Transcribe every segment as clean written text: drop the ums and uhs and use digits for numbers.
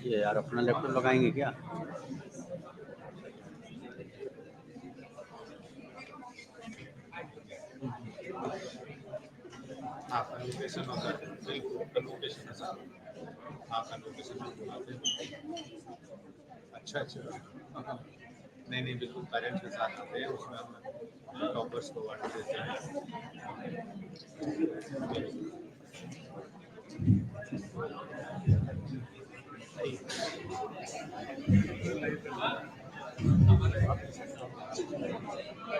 ये यार अपना लैपटॉप लगाएंगे क्या? आपका लोकेशन होता है, बिल्कुल आपका लोकेशन है सर, आपका लोकेशन आते हैं। अच्छा अच्छा, हाँ। नहीं नहीं, बिल्कुल पेरेंट्स के साथ आते हैं, उसमें हम टॉपर्स को अवार्ड देते हैं।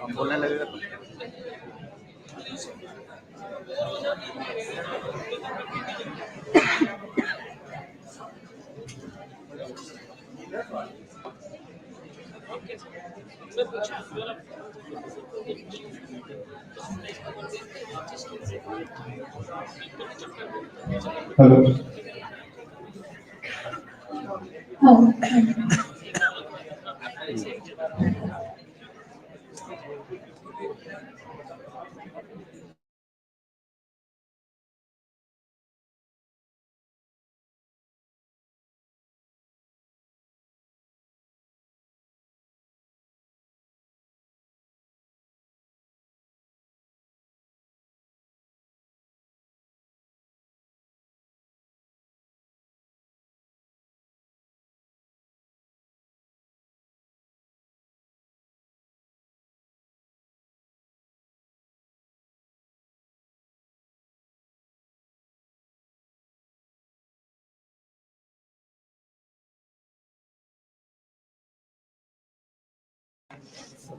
अब बोलने लगेगा तो Hello. Oh,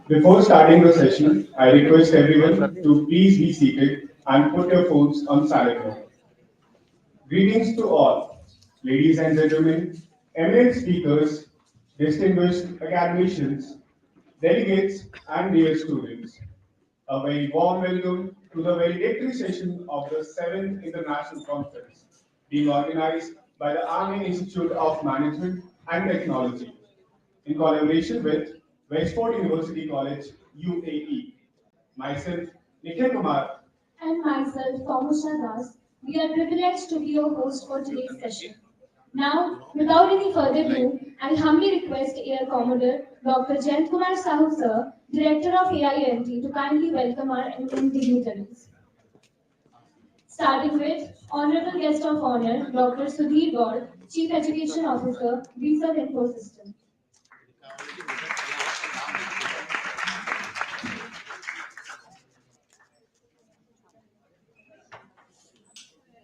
Before starting the session, I request everyone to please be seated and put your phones on silent mode. Greetings to all, ladies and gentlemen, eminent speakers, distinguished academicians, delegates, and dear students. A very warm welcome to the valedictory session of the 7th International Conference, being organized by the Army Institute of Management and Technology in collaboration with Wexford University College, UAE. Myself, Nikhil Kumar. and myself, Thomasha Das. We are privileged to be your host for today's session. Now, without any further ado, I humbly request Air Commodore Dr. Jayant Kumar Sahu Sir, Director of AIMT, to kindly welcome our eminent dignitaries. Starting with Honorable Guest of Honor, Dr. Sudhir Gaur, Chief Education Officer, Visa Info System.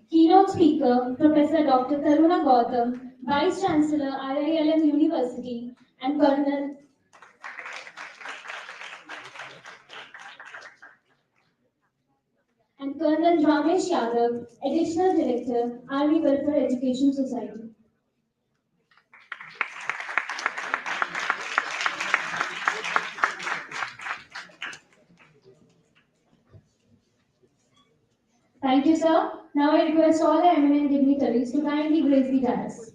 Keynote speaker, Professor Dr. Taruna Gautam, Vice Chancellor, IILM University, and Colonel Ramesh Yadav, Additional Director, Army Welfare Education Society. Thank you, sir. Now I request all the eminent dignitaries to kindly grace the dais.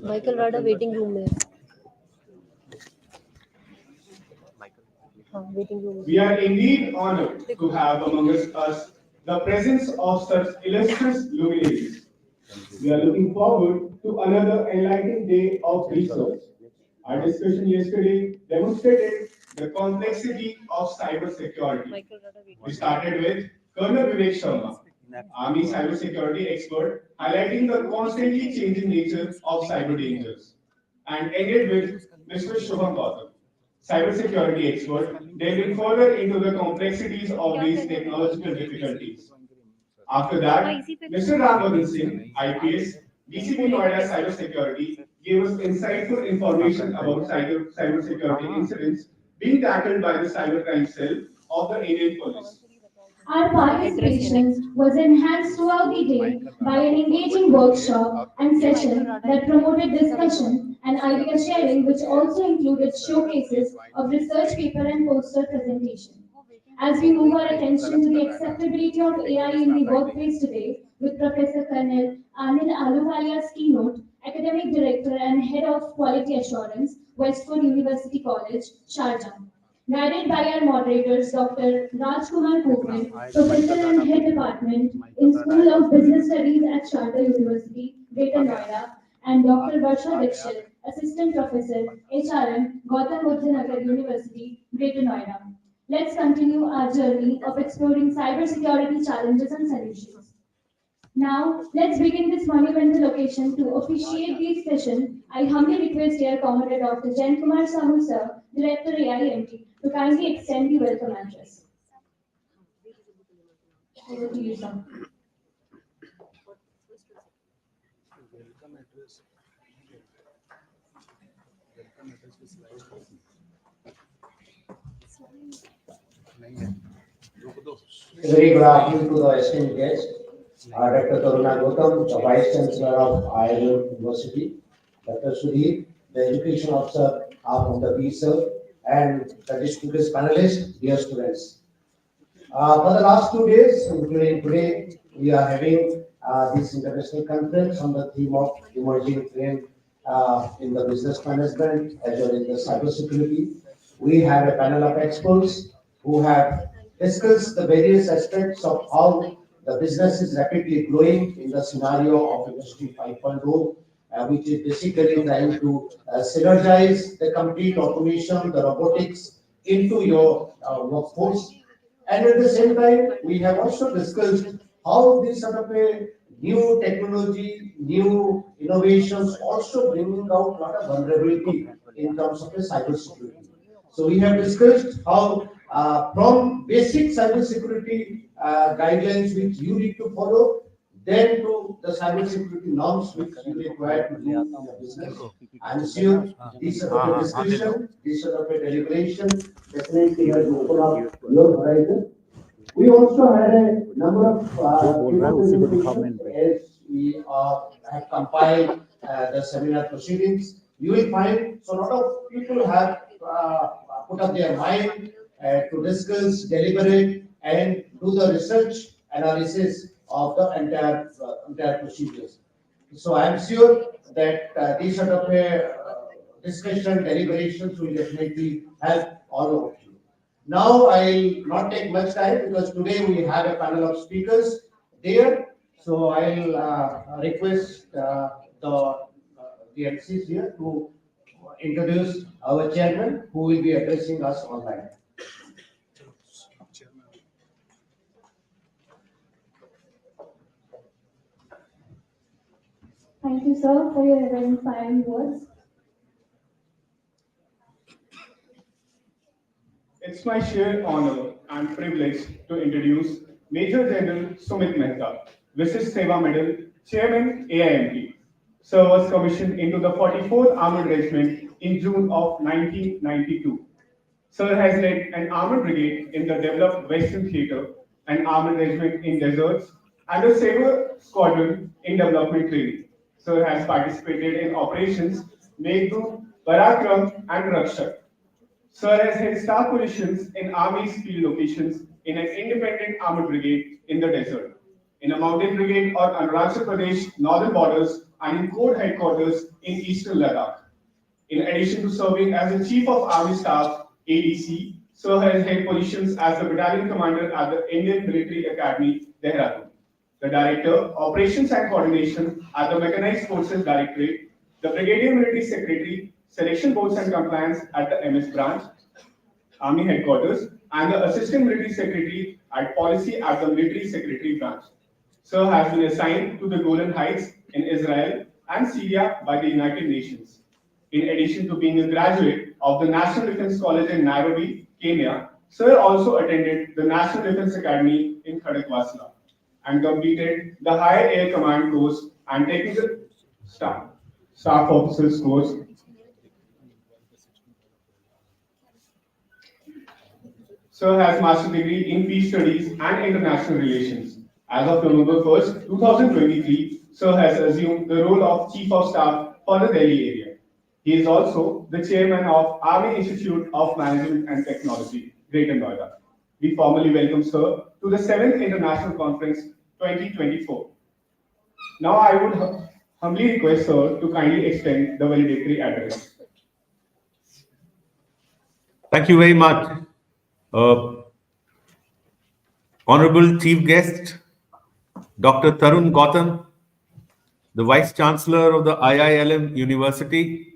Michael Rada waiting room में हाँ waiting room We are indeed honored to have amongst us the presence of such illustrious luminaries. We are looking forward to another enlightening day of research. Our discussion yesterday demonstrated the complexity of cybersecurity. Michael Rada waiting We started with Colonel Vivek Sharma, Army cybersecurity expert, highlighting the constantly changing nature of cyber dangers, and ended with Mr. Shubham Gautam, cybersecurity expert, delving further into the complexities of these technological difficulties. After that, Mr. Rambadan Singh, IPS, DCP Noida Cybersecurity, gave us insightful information about cybersecurity incidents being tackled by the cybercrime cell of the Indian police. Our participation was enhanced throughout the day by an engaging workshop and session that promoted discussion and idea sharing, which also included showcases of research paper and poster presentation. As we move our attention to the acceptability of AI in the workplace today, with Professor Colonel Anil Ahluwalia's keynote, Academic Director and Head of Quality Assurance, Westwood University College, Sharjah. Guided by our moderators, Dr. Rajkumar Koval, Professor and Head Department in School of Business Studies at Sharjah University, Greater Noida, and Dr. Varsha Dixit, Assistant Professor, HRM, Gautam Buddha Nagar University, Greater Noida. Let's continue our journey of exploring cybersecurity challenges and solutions. Now, let's begin this monumental occasion. To officiate this session, I humbly request Dear Commodore Dr. Jen Kumar Sahu Sir, Director AIMT, to kindly extend the welcome address. Over to you, sir. A very good afternoon to the esteemed guest, Dr. Taruna Gautam, the Vice Chancellor of IIM University, Dr. Sudhir, the Education Officer from the BSEL, and the distinguished panelists, dear students. For the last 2 days, including today, we are having this international conference on the theme of emerging trend in the business management as well as the cybersecurity. We have a panel of experts who have discussed the various aspects of how the business is rapidly growing in the scenario of Industry 5.0, which is basically trying to synergize the complete automation, the robotics into your workforce. And at the same time, we have also discussed how this sort of a new technology, new innovations also bringing out a lot of vulnerability in terms of the cybersecurity. So we have discussed how from basic cybersecurity guidelines which you need to follow, then to the cybersecurity norms which you require to do in your business. I'm sure this sort of a discussion, this sort of a deliberation definitely has opened up your horizon. We also had a number of presentations as we have compiled the seminar proceedings. You will find so a lot of people have put up their mind to discuss, deliberate, and do the research analysis of the entire procedures. So I am sure that these sort of discussion, deliberations will definitely help all of you. Now I'll not take much time because today we have a panel of speakers there. So I'll request the MCs here to introduce our chairman who will be addressing us online. Thank you, sir, for your inspiring words. It's my sheer honor and privilege to introduce Major General Sumit Mehta, Visit Seva Medal, Chairman AIMT. Sir was commissioned into the 44th Armored Regiment in June of 1992. Sir has led an armored brigade in the developed Western Theatre, an armored regiment in deserts, and a saber squadron in development training. Sir has participated in operations Meghdut, Parakram, and Rakshak. Sir has held staff positions in Army's field locations in an independent armored brigade in the desert, in a mountain brigade on Arunachal Pradesh northern borders, and in Corps headquarters in eastern Ladakh. In addition to serving as the Chief of Army Staff, ADC, Sir has held positions as the Battalion Commander at the Indian Military Academy, Dehradun, the Director, Operations and Coordination at the Mechanized Forces Directorate, the Brigadier Military Secretary, Selection Boards and Compliance at the MS Branch, Army Headquarters, and the Assistant Military Secretary at Policy at the Military Secretary Branch. Sir has been assigned to the Golan Heights in Israel and Syria by the United Nations. In addition to being a graduate of the National Defense College in Nairobi, Kenya, Sir also attended the National Defense Academy in Khadakwasla and completed the Higher Air Command course and Technical Staff Officers course. Sir has master degree in peace studies and international relations. As of November 1st, 2023, Sir has assumed the role of Chief of Staff for the Delhi area. He is also the chairman of Army Institute of Management and Technology, Greater Noida. We formally welcome Sir to the 7th International Conference 2024. Now I would humbly request Sir to kindly extend the valedictory address. Thank you very much. Uh, Honorable Chief Guest, Dr. Tarun Gautam, the Vice Chancellor of the IILM University,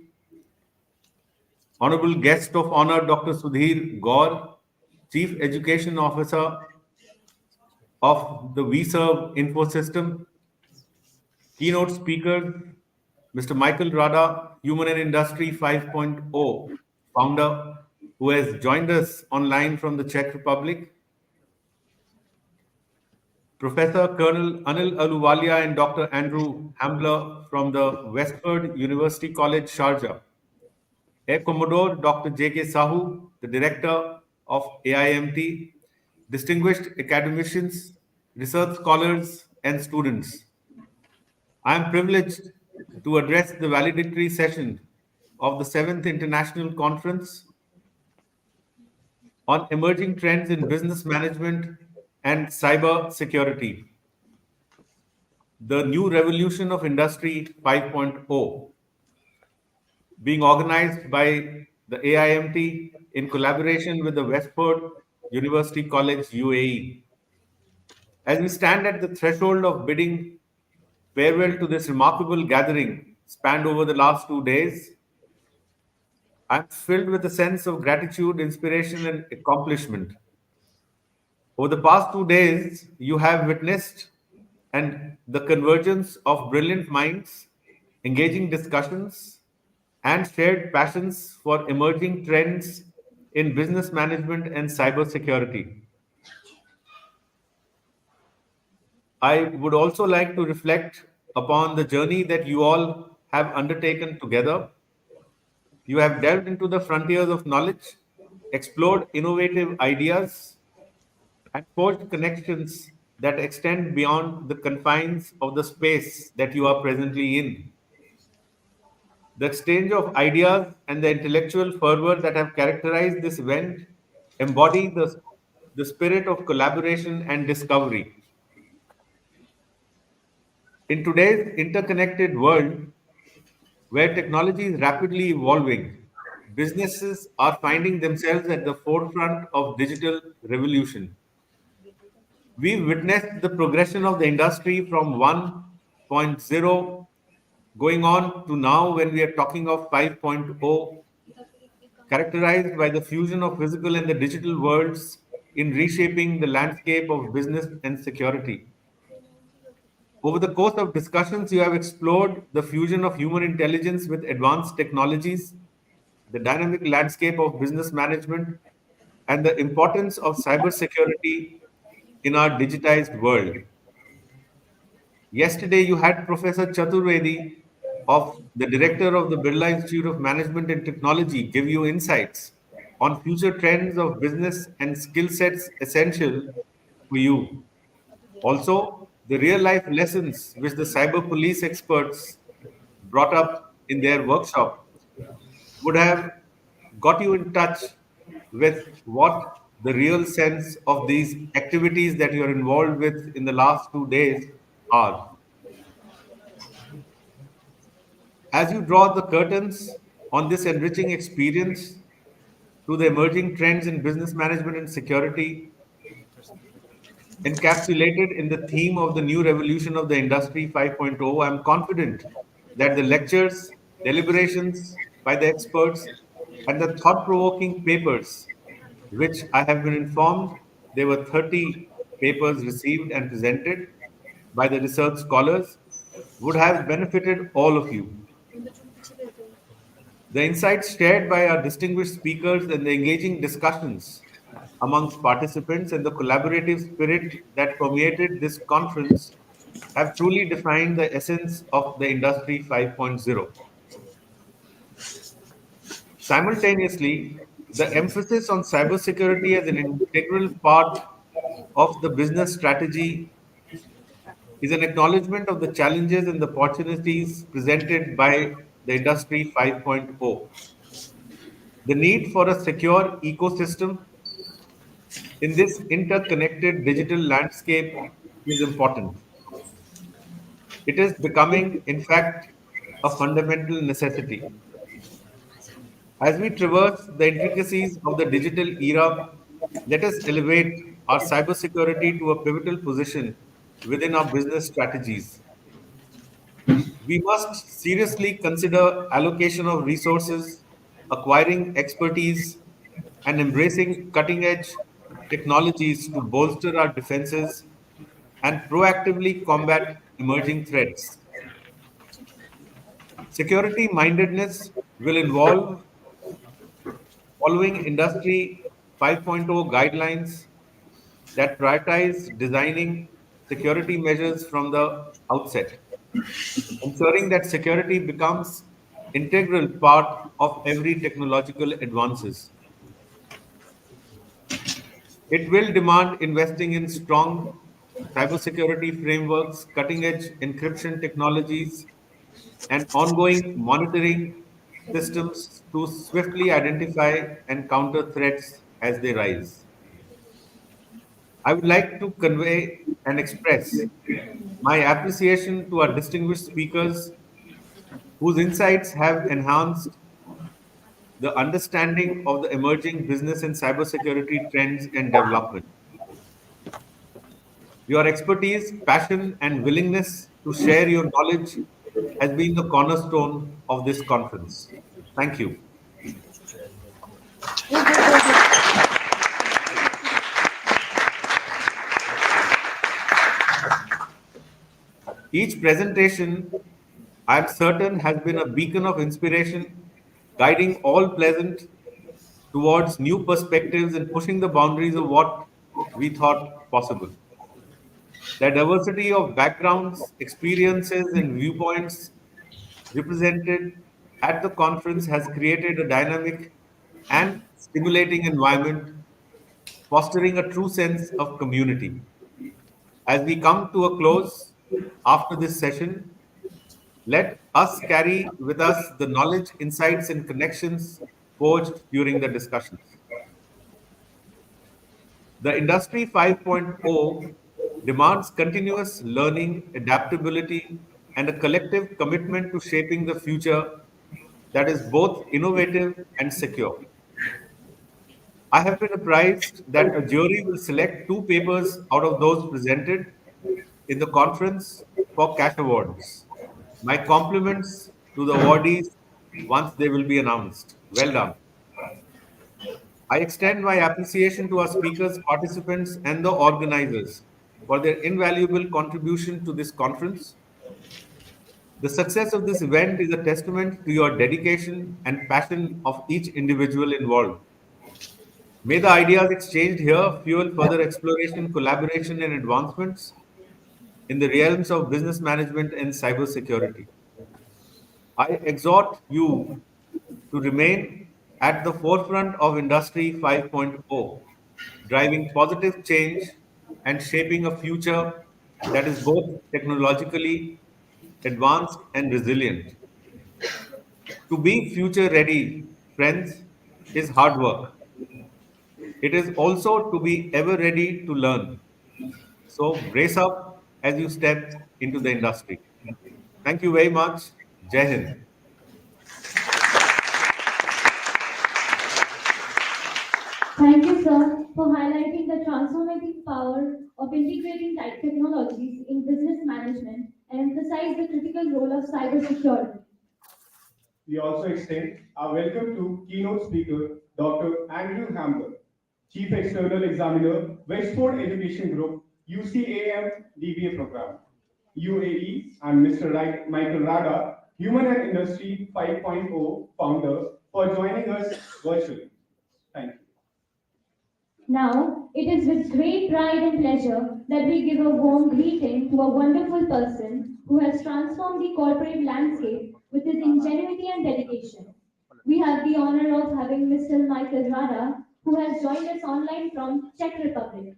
Honorable Guest of Honor, Dr. Sudhir Gaur, Chief Education Officer of the VServe Infosystem, keynote speaker, Mr. Michael Rada, Human and Industry 5.0 founder, who has joined us online from the Czech Republic, Professor Colonel Anil Aluwalia and Dr. Andrew Hambler from the Westford University College, Sharjah, Air Commodore Dr. J.K. Sahu, the Director of AIMT, distinguished academicians, research scholars, and students. I am privileged to address the valedictory session of the 7th International Conference on Emerging Trends in Business Management and Cyber Security, the New Revolution of Industry 5.0, being organized by the AIMT in collaboration with the Westport University College, UAE. As we stand at the threshold of bidding farewell to this remarkable gathering spanned over the last 2 days, I'm filled with a sense of gratitude, inspiration, and accomplishment. Over the past 2 days, you have witnessed and the convergence of brilliant minds, engaging discussions, and shared passions for emerging trends in business management and cybersecurity. I would also like to reflect upon the journey that you all have undertaken together. You have delved into the frontiers of knowledge, explored innovative ideas, and forged connections that extend beyond the confines of the space that you are presently in. The exchange of ideas and the intellectual fervor that have characterized this event embody the spirit of collaboration and discovery. In today's interconnected world, where technology is rapidly evolving, businesses are finding themselves at the forefront of digital revolution. We've witnessed the progression of the industry from 1.0 going on to now when we are talking of 5.0, characterized by the fusion of physical and the digital worlds in reshaping the landscape of business and security. Over the course of discussions, you have explored the fusion of human intelligence with advanced technologies, the dynamic landscape of business management, and the importance of cybersecurity in our digitized world. Yesterday, you had Professor Chaturvedi, of the director of the Birla Institute of Management and Technology, give you insights on future trends of business and skill sets essential for you. Also, the real life lessons which the cyber police experts brought up in their workshop would have got you in touch with what the real sense of these activities that you're involved with in the last 2 days are. As you draw the curtains on this enriching experience to the emerging trends in business management and security, encapsulated in the theme of the new revolution of the Industry 5.0, I'm confident that the lectures, deliberations by the experts, and the thought provoking papers, which I have been informed there were 30 papers received and presented by the research scholars, would have benefited all of you. The insights shared by our distinguished speakers and the engaging discussions amongst participants and the collaborative spirit that permeated this conference have truly defined the essence of the Industry 5.0. Simultaneously, The emphasis on cybersecurity as an integral part of the business strategy is an acknowledgement of the challenges and the opportunities presented by the Industry 5.0. The need for a secure ecosystem in this interconnected digital landscape is important. It is becoming, in fact, a fundamental necessity. As we traverse the intricacies of the digital era, let us elevate our cybersecurity to a pivotal position within our business strategies. We must seriously consider allocation of resources, acquiring expertise, and embracing cutting edge technologies to bolster our defenses and proactively combat emerging threats. Security mindedness will involve following Industry 5.0 guidelines that prioritize designing security measures from the outset, ensuring that security becomes integral part of every technological advances. It will demand investing in strong cybersecurity frameworks, cutting edge encryption technologies, and ongoing monitoring systems to swiftly identify and counter threats as they rise. I would like to convey and express my appreciation to our distinguished speakers whose insights have enhanced the understanding of the emerging business and cybersecurity trends and development. Your expertise, passion, and willingness to share your knowledge has been the cornerstone of this conference. Thank you. Each presentation, I am certain, has been a beacon of inspiration, guiding all present towards new perspectives and pushing the boundaries of what we thought possible. The diversity of backgrounds, experiences, and viewpoints represented at the conference has created a dynamic and stimulating environment, fostering a true sense of community. As we come to a close after this session, let us carry with us the knowledge, insights, and connections forged during the discussions. The Industry 5.0 demands continuous learning, adaptability, and a collective commitment to shaping the future that is both innovative and secure. I have been apprised that a jury will select two papers out of those presented in the conference for cash awards. My compliments to the awardees once they will be announced. Well done. I extend my appreciation to our speakers, participants, and the organizers for their invaluable contribution to this conference. The success of this event is a testament to your dedication and passion of each individual involved. May the ideas exchanged here fuel further exploration, collaboration, and advancements in the realms of business management and cybersecurity. I exhort you to remain at the forefront of Industry 5.0, driving positive change and shaping a future that is both technologically advanced and resilient. To be future ready, friends, is hard work. It is also to be ever ready to learn. So brace up as you step into the industry. Thank you very much. Jai Hind. Thank you, sir, for highlighting the transformative power of integrating technologies in business management and emphasize the critical role of cybersecurity. We also extend our welcome to keynote speaker Dr. Andrew Hamburg, Chief External Examiner, Westford Education Group, UCAM DBA Program, UAE, and Mr. Michael Rada, Human and Industry 5.0 founder, for joining us virtually. Thank you. Now, it is with great pride and pleasure that we give a warm greeting to a wonderful person who has transformed the corporate landscape with his ingenuity and dedication. We have the honor of having Mr. Michael Rada, who has joined us online from Czech Republic.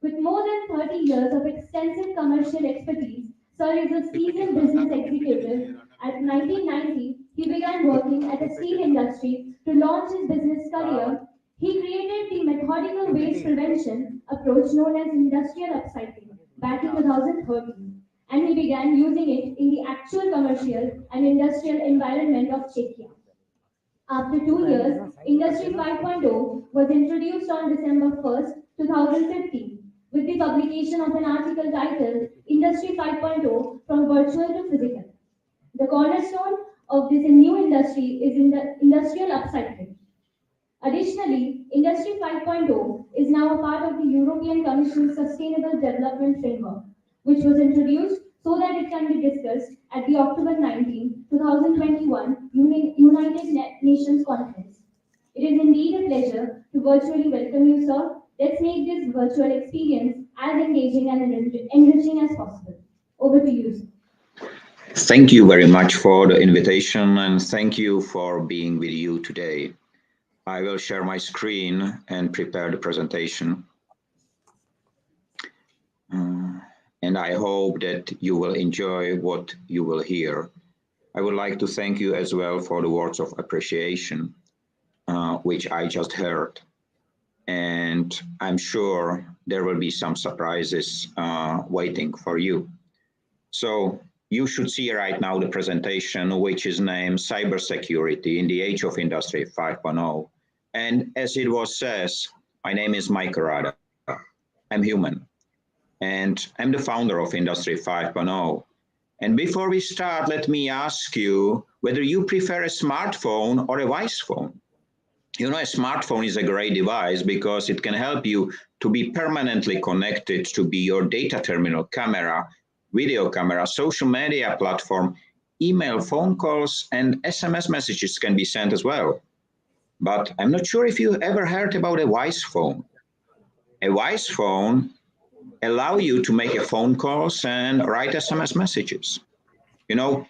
With more than 30 years of extensive commercial expertise, Sir is a seasoned business executive. At 1990, he began working at a steel industry to launch his business career. He created the methodical waste prevention approach known as industrial upcycling back in 2013, and he began using it in the actual commercial and industrial environment of Czechia. After 2 years, Industry 5.0 was introduced on December 1st, 2015, with the publication of an article titled Industry 5.0 from Virtual to Physical. The cornerstone of this new industry is in the industrial upcycling. Additionally, Industry 5.0 is now a part of the European Commission's Sustainable Development Framework, which was introduced so that it can be discussed at the October 19, 2021 United Nations Conference. It is indeed a pleasure to virtually welcome you, sir. Let's make this virtual experience as engaging and enriching as possible. Over to you, sir. Thank you very much for the invitation and thank you for being with you today. I will share my screen and prepare the presentation. And I hope that you will enjoy what you will hear. I would like to thank you as well for the words of appreciation, which I just heard. And I'm sure there will be some surprises waiting for you. So you should see right now the presentation, which is named Cybersecurity in the Age of Industry 5.0. And as it was says, my name is Michael Rada. I'm human. And I'm the founder of Industry 5.0. And before we start, let me ask you whether you prefer a smartphone or a voice phone. You know, a smartphone is a great device because it can help you to be permanently connected to be your data terminal, camera, video camera, social media platform, email, phone calls, and SMS messages can be sent as well. But I'm not sure if you ever heard about a voice phone. A voice phone allow you to make a phone calls and write SMS messages. You know,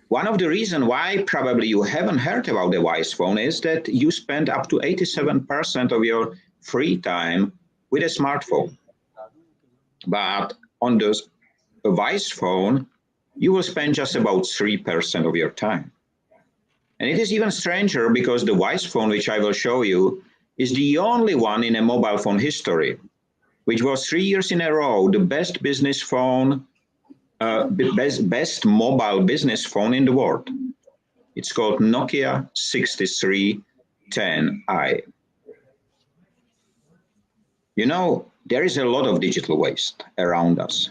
one of the reasons why probably you haven't heard about the voice phone is that you spend up to 87% of your free time with a smartphone. But on the voice phone, you will spend just about 3% of your time. And it is even stranger because the voice phone, which I will show you, is the only one in a mobile phone history, which was 3 years in a row, the best business phone, best mobile business phone in the world. It's called Nokia 6310i. You know, there is a lot of digital waste around us.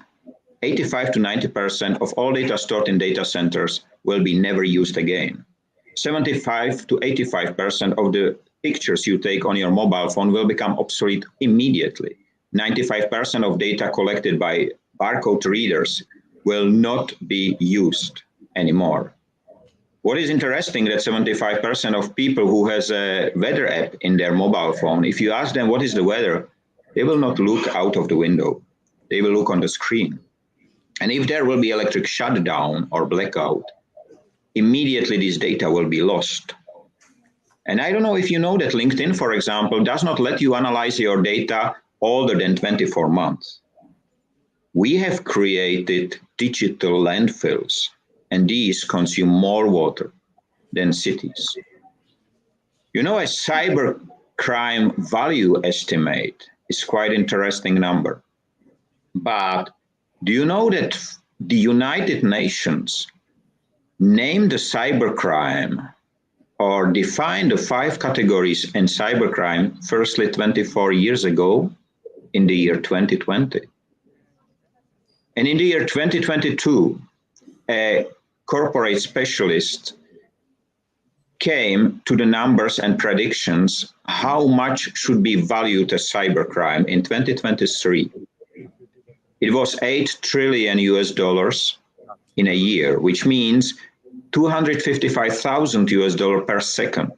85 to 90% of all data stored in data centers will be never used again. 75 to 85% of the pictures you take on your mobile phone will become obsolete immediately. 95% of data collected by barcode readers will not be used anymore. What is interesting that 75% of people who has a weather app in their mobile phone, if you ask them what is the weather, they will not look out of the window. They will look on the screen. And if there will be electric shutdown or blackout, immediately this data will be lost. And I don't know if you know that LinkedIn, for example, does not let you analyze your data older than 24 months. We have created digital landfills, and these consume more water than cities. You know, a cyber crime value estimate is quite interesting number. But do you know that the United Nations named the cybercrime or defined the 5 categories in cybercrime firstly 24 years ago in the year 2020? And in the year 2022, a corporate specialist came to the numbers and predictions how much should be valued as cybercrime in 2023. It was $8 trillion in a year, which means 255,000 US dollars per second.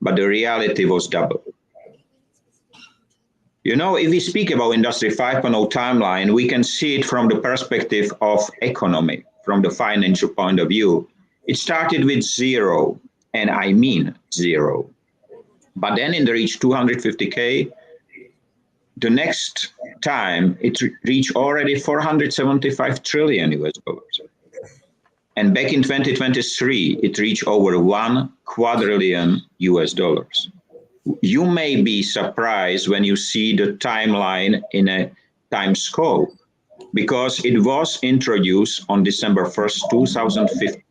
But the reality was double. You know, if we speak about Industry 5.0 timeline, we can see it from the perspective of economy, from the financial point of view. It started with 0 and I mean 0. But then in the reach 250K, the next time it reached already 475 trillion US dollars. And back in 2023, it reached over 1 quadrillion US dollars. You may be surprised when you see the timeline in a time scope, because it was introduced on December 1st, 2015.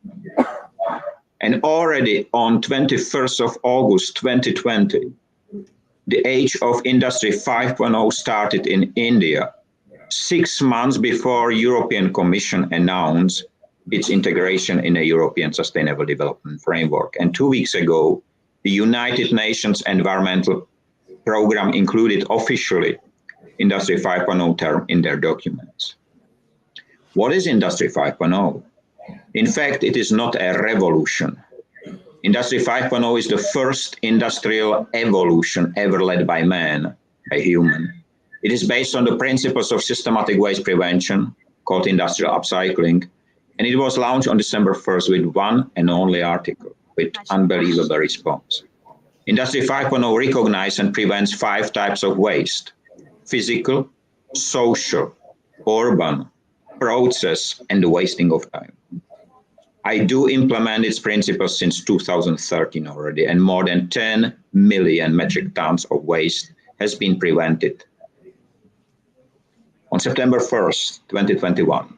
And already on 21st of August 2020, the age of Industry 5.0 started in India, 6 months before European Commission announced its integration in a European Sustainable Development Framework. And 2 weeks ago, the United Nations Environmental Programme included officially Industry 5.0 term in their documents. What is Industry 5.0? In fact, it is not a revolution. Industry 5.0 is the first industrial evolution ever led by man, a human. It is based on the principles of systematic waste prevention, called industrial upcycling, and it was launched on December 1st with one and only article, with unbelievable response. Industry 5.0 recognizes and prevents 5 types of waste: physical, social, urban, process, and the wasting of time. I do implement its principles since 2013 already, and more than 10 million metric tons of waste has been prevented. On September 1st, 2021,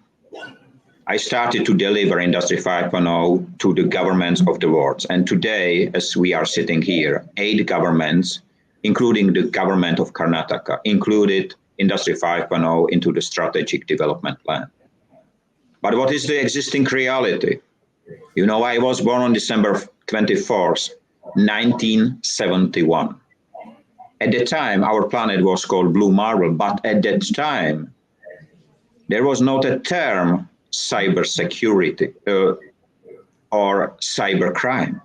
I started to deliver Industry 5.0 to the governments of the world. And today, as we are sitting here, 8 governments, including the government of Karnataka, included Industry 5.0 into the strategic development plan. But what is the existing reality? You know, I was born on December 24th, 1971. At the time, our planet was called Blue Marble, but at that time, there was not a term cybersecurity or cybercrime.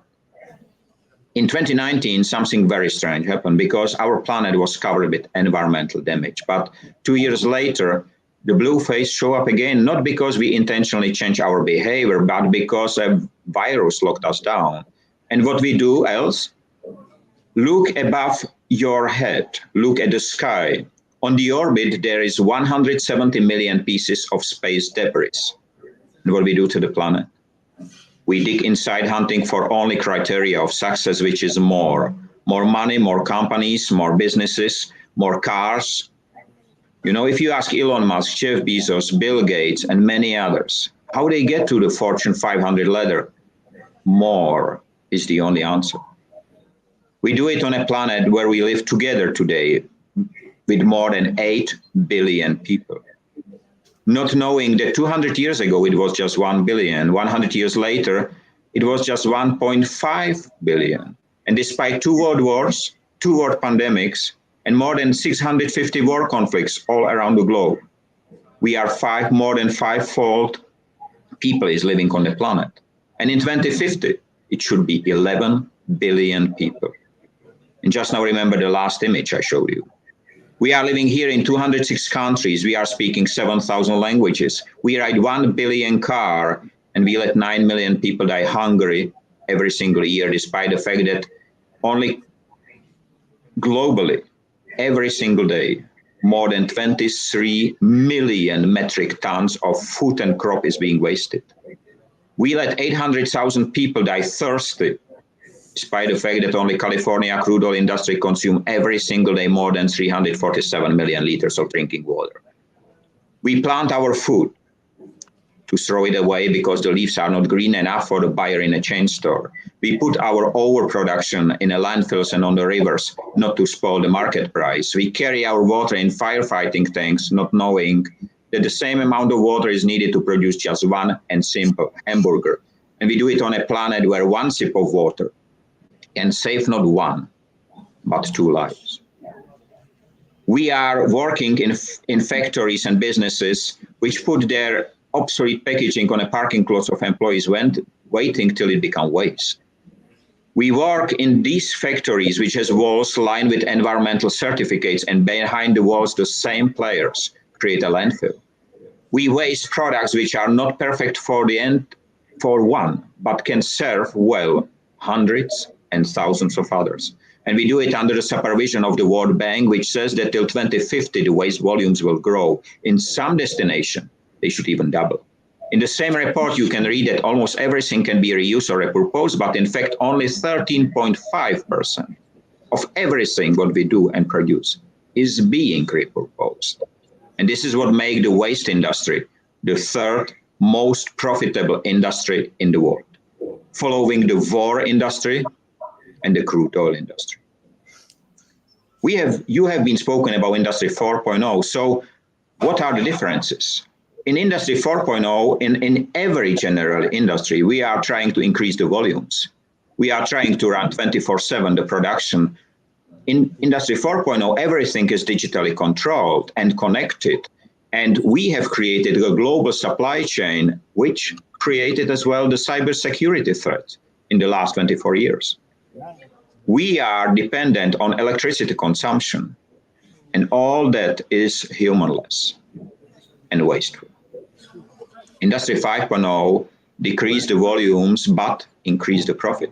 In 2019, something very strange happened because our planet was covered with environmental damage. But 2 years later, the blue phase show up again, not because we intentionally change our behavior, but because a virus locked us down. And what we do else? Look above your head, look at the sky. On the orbit, there is 170 million pieces of space debris. And what we do to the planet? We dig inside hunting for only criteria of success, which is more money, more companies, more businesses, more cars. You know, if you ask Elon Musk, Jeff Bezos, Bill Gates, and many others, how they get to the Fortune 500 ladder, more is the only answer. We do it on a planet where we live together today with more than 8 billion people. Not knowing that 200 years ago, it was just 1 billion. 100 years later, it was just 1.5 billion. And despite 2 world wars, 2 world pandemics, and more than 650 war conflicts all around the globe, we are more than 5-fold people is living on the planet. And in 2050, it should be 11 billion people. And just now remember the last image I showed you. We are living here in 206 countries. We are speaking 7,000 languages. We ride 1 billion car, and we let 9 million people die hungry every single year, despite the fact that only globally, every single day, more than 23 million metric tons of food and crop is being wasted. We let 800,000 people die thirsty, despite the fact that only California crude oil industry consumes every single day more than 347 million liters of drinking water. We plant our food to throw it away because the leaves are not green enough for the buyer in a chain store. We put our overproduction in the landfills and on the rivers, not to spoil the market price. We carry our water in firefighting tanks, not knowing that the same amount of water is needed to produce just one and simple hamburger. And we do it on a planet where one sip of water can save not 1, but 2 lives. We are working in factories and businesses which put their obsolete packaging on a parking lot of employees waiting till it becomes waste. We work in these factories which has walls lined with environmental certificates, and behind the walls the same players create a landfill. We waste products which are not perfect for the end for one, but can serve well hundreds and thousands of others. And we do it under the supervision of the World Bank, which says that till 2050, the waste volumes will grow. In some destination, they should even double. In the same report, you can read that almost everything can be reused or repurposed, but in fact, only 13.5% of everything what we do and produce is being repurposed. And this is what makes the waste industry the third most profitable industry in the world, following the war industry and the crude oil industry. You have been spoken about Industry 4.0. So what are the differences? In Industry 4.0, in every general industry, we are trying to increase the volumes. We are trying to run 24/7 the production. In Industry 4.0, everything is digitally controlled and connected. And we have created a global supply chain, which created as well the cybersecurity threat in the last 24 years. We are dependent on electricity consumption, and all that is humanless and wasteful. Industry 5.0 decreased the volumes, but increased the profit.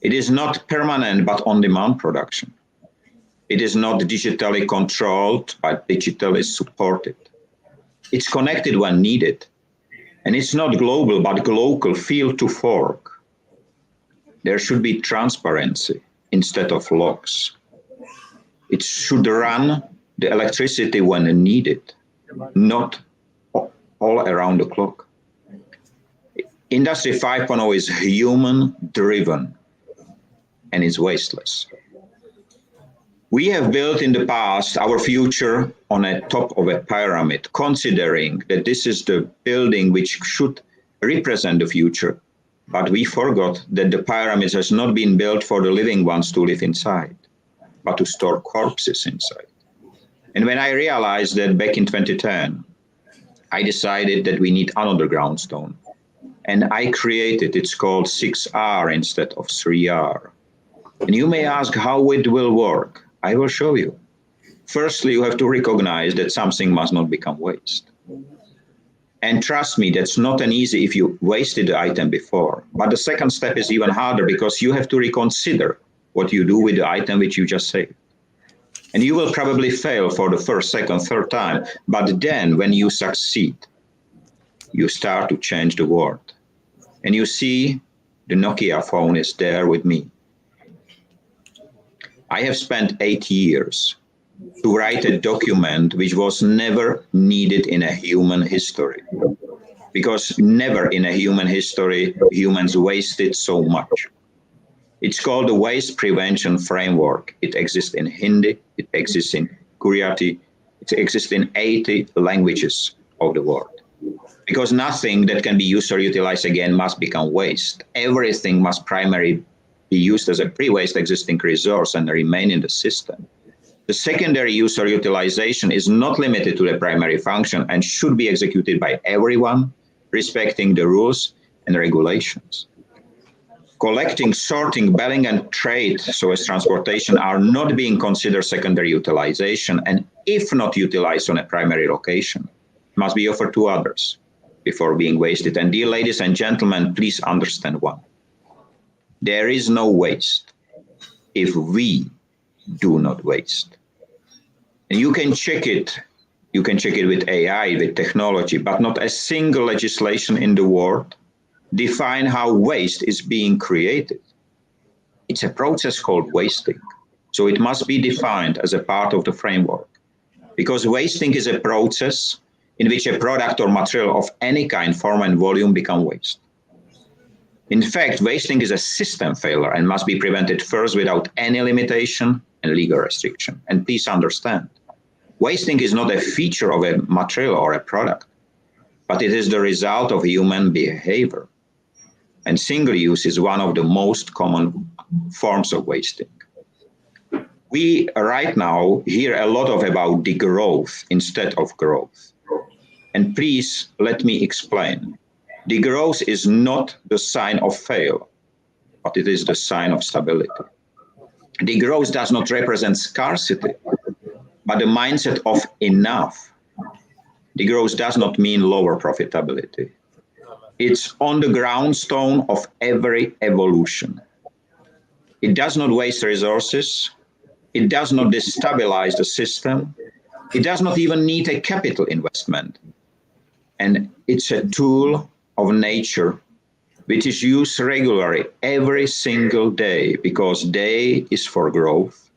It is not permanent, but on-demand production. It is not digitally controlled, but digitally supported. It's connected when needed. And it's not global, but local, field to fork. There should be transparency instead of logs. It should run the electricity when needed, not all around the clock. Industry 5.0 is human-driven and is wasteless. We have built in the past our future on a top of a pyramid, considering that this is the building which should represent the future. But we forgot that the pyramid has not been built for the living ones to live inside, but to store corpses inside. And when I realized that back in 2010, I decided that we need another groundstone. And I created, it's called 6R instead of 3R. And you may ask how it will work. I will show you. Firstly, you have to recognize that something must not become waste. And trust me, that's not an easy if you wasted the item before. But the second step is even harder because you have to reconsider what you do with the item which you just saved. And you will probably fail for the first, second, third time. But then when you succeed, you start to change the world. And you see the Nokia phone is there with me. I have spent 8 years to write a document which was never needed in a human history. Because never in a human history, humans wasted so much. It's called the Waste Prevention Framework. It exists in Hindi, it exists in Gujarati, it exists in 80 languages of the world. Because nothing that can be used or utilized again must become waste. Everything must primarily be used as a pre-waste existing resource and remain in the system. The secondary use or utilization is not limited to the primary function and should be executed by everyone, respecting the rules and regulations. Collecting, sorting, baling, and trade, so as transportation, are not being considered secondary utilization, and if not utilized on a primary location, must be offered to others before being wasted. And dear ladies and gentlemen, please understand one. There is no waste if we do not waste. And you can check it with AI, with technology, but not a single legislation in the world define how waste is being created. It's a process called wasting. So it must be defined as a part of the framework. Because wasting is a process in which a product or material of any kind, form, and volume become waste. In fact, wasting is a system failure and must be prevented first without any limitation and legal restriction. And please understand, wasting is not a feature of a material or a product, but it is the result of human behavior. And single use is one of the most common forms of wasting. We right now hear a lot about degrowth instead of growth. And please let me explain. Degrowth is not the sign of failure, but it is the sign of stability. Degrowth does not represent scarcity, but the mindset of enough. Degrowth does not mean lower profitability. It's on the ground stone of every evolution. It does not waste resources. It does not destabilize the system. It does not even need a capital investment. And it's a tool of nature which is used regularly every single day, because day is for growth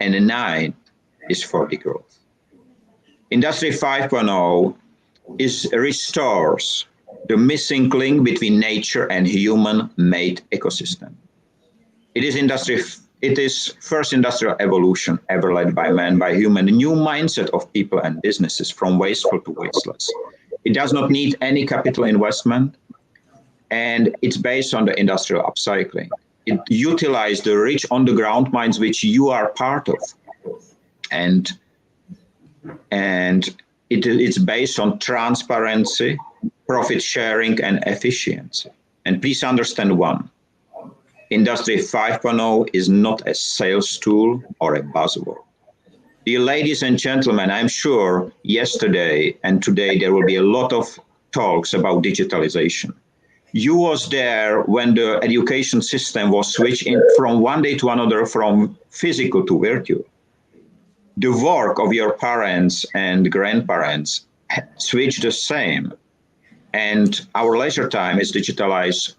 and night is for degrowth. Industry 5.0 restores the missing link between nature and human-made ecosystem. It is first industrial evolution ever led by man, by human, a new mindset of people and businesses from wasteful to wasteless. It does not need any capital investment, and it's based on the industrial upcycling. It utilizes the rich on-the-ground mines which you are part of, and it's based on transparency, profit sharing, and efficiency. And please understand one: Industry 5.0 is not a sales tool or a buzzword. Dear ladies and gentlemen, I'm sure yesterday and today there will be a lot of talks about digitalization. You was there when the education system was switching from one day to another, from physical to virtual. The work of your parents and grandparents switched the same, and our leisure time was digitalized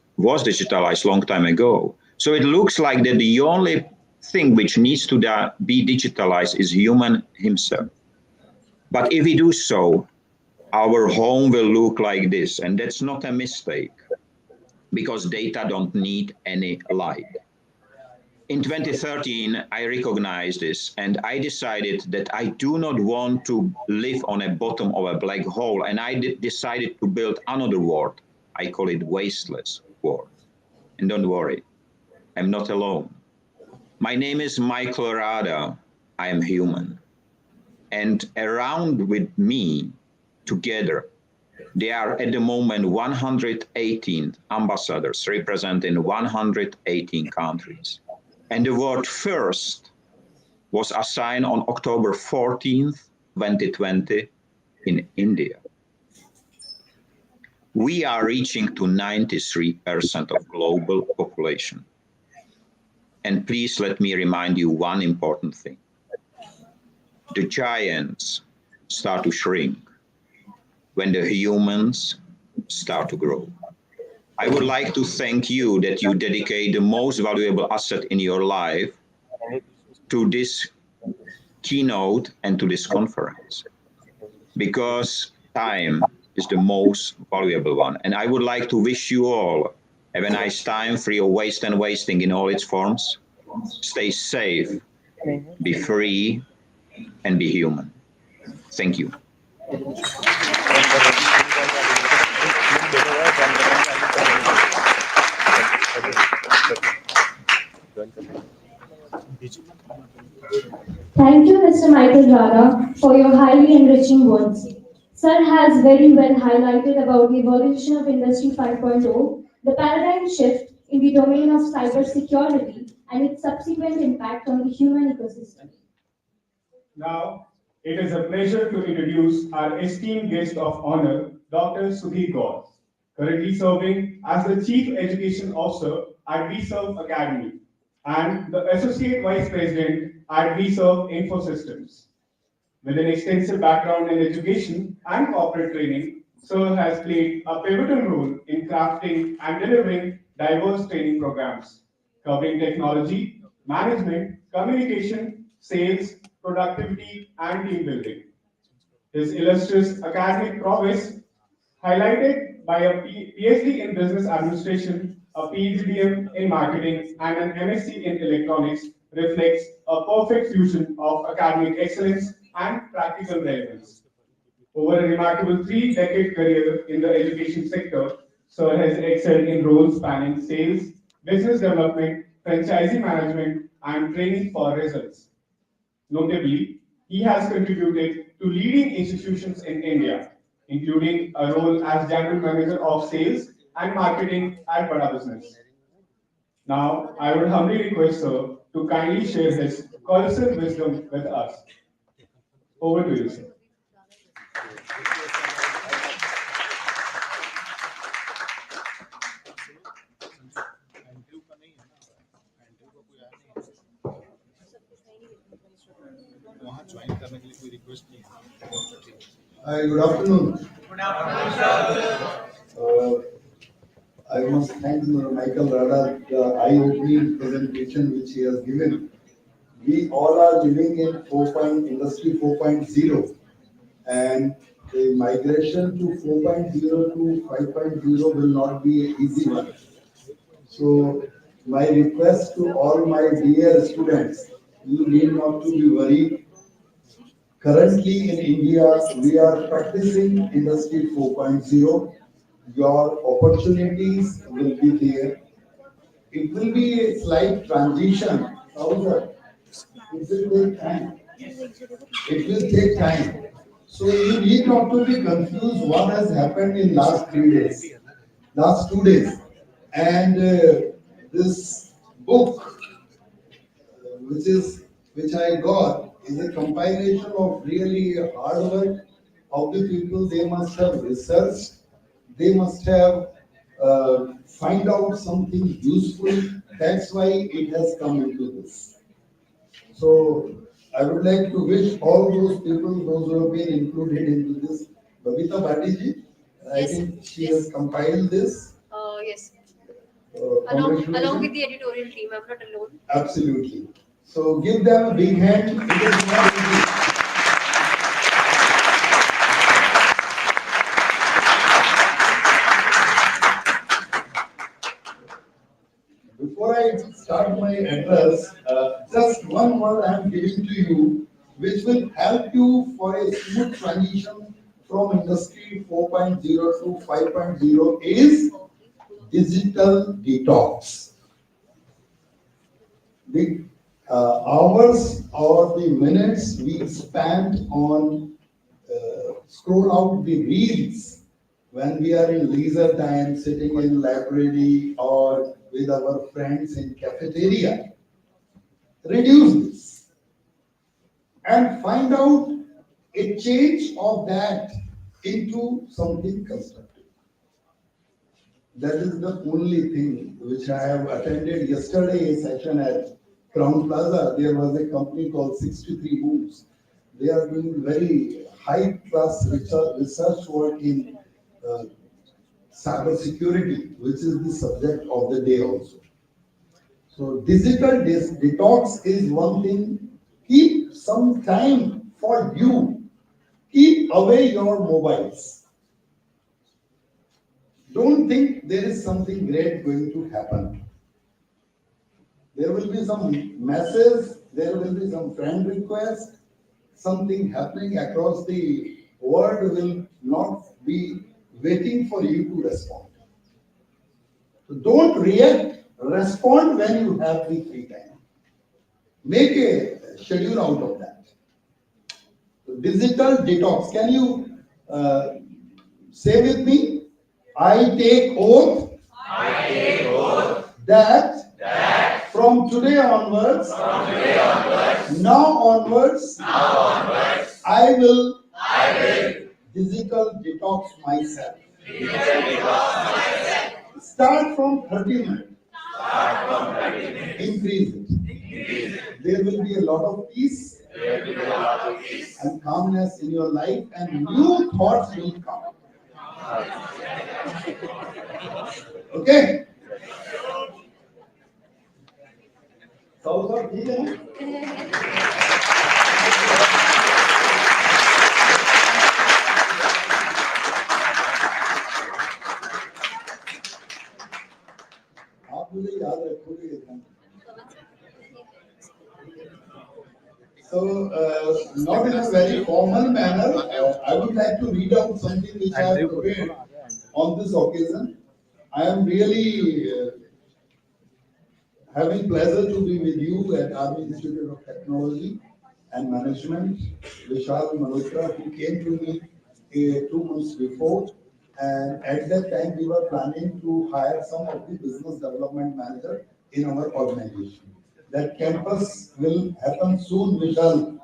long time ago. So it looks like that the only thing which needs to be digitalized is human himself. But if we do so, our home will look like this, and that's not a mistake, because data don't need any light. In 2013, I recognized this, and I decided that I do not want to live on the bottom of a black hole, and I decided to build another world. I call it wasteless world. And don't worry, I'm not alone. My name is Michael Rada. I am human. And around with me, together, there are at the moment 118 ambassadors representing 118 countries. And the word first was assigned on October 14th, 2020 in India. We are reaching to 93% of global population. And please let me remind you one important thing. The giants start to shrink when the humans start to grow. I would like to thank you that you dedicate the most valuable asset in your life to this keynote and to this conference, because time is the most valuable one. And I would like to wish you all have a nice time, free of waste and wasting in all its forms. Stay safe, be free, and be human. Thank you. Thank you, Mr. Michael Rada, for your highly enriching words. Sir has very well highlighted about the evolution of Industry 5.0, the paradigm shift in the domain of cybersecurity, and its subsequent impact on the human ecosystem. Now, it is a pleasure to introduce our esteemed guest of honor, Dr. Sudhir Gaur, currently serving as the Chief Education Officer at VServe Academy and the Associate Vice President at VServe Infosystems. With an extensive background in education and corporate training, Sir has played a pivotal role in crafting and delivering diverse training programs, covering technology, management, communication, sales, productivity, and team building. His illustrious academic prowess, highlighted by a PhD in business administration, a PhD in marketing, and an MSc in electronics, reflects a perfect fusion of academic excellence and practical relevance. Over a remarkable three-decade career in the education sector, Sir has excelled in roles spanning sales, business development, franchising management, and training for results. Notably, he has contributed to leading institutions in India, including a role as General Manager of Sales and Marketing at Bada Business. Now, I would humbly request Sir to kindly share his colossal wisdom with us. Over to you, sir. Hi, good afternoon. I must thank Michael Rada the eye-opening presentation which he has given. We all are living in Industry 4.0, and the migration to 4.0 to 5.0 will not be an easy one. So my request to all my dear students, you need not to be worried. Currently in India, we are practicing Industry 4.0. Your opportunities will be there. It will be a slight transition. However, it will take time. It will take time. So you need not to be confused what has happened in last 3 days, last 2 days. And this book which I got is a compilation of really hard work of the people. They must have researched, they must have find out something useful. That's why it has come into this. So I would like to wish all those people, those who have been included into this. Babita Bhatiji, I Yes, think she yes. has compiled this. Yes. Along Congratulations. with the editorial team, I'm not alone. Absolutely. So give them a big hand. It is not easy. Before I start my address, just one word I am giving to you, which will help you for a smooth transition from Industry 4.0 to 5.0 is digital detox. The hours or the minutes we spend on scroll out the reels when we are in leisure time sitting in library or with our friends in cafeteria. Reduce this and find out a change of that into something constructive. That is the only thing which I have attended yesterday a session at Crown Plaza. There was a company called 63 Moves. They are doing very high class research work in uh, cyber security, which is the subject of the day also. So digital detox is one thing. Keep some time for you. Keep away your mobiles. Don't think there is something great going to happen. There will be some messages, there will be some friend requests, something happening across the world will not be waiting for you to respond. So don't react, respond when you have the free time. Make a schedule out of that. So digital detox. Can you say with me? I take oath that from today onwards, now onwards, I will digital detox myself. Start from 30 minutes. Increase it. There will be a lot of peace and calmness in your life, and new thoughts will come. Okay? सब ठीक है ना? आप मुझे याद रखोगे इतना. So, not in a very formal manner, I would like to read out something which I have prepared on this occasion. I am really having pleasure to be with you at Army Institute of Technology and Management, Vishal Malhotra, who came to me 2 months before. And at that time, we were planning to hire some of the business development manager in our organization. That campus will happen soon, Vishal,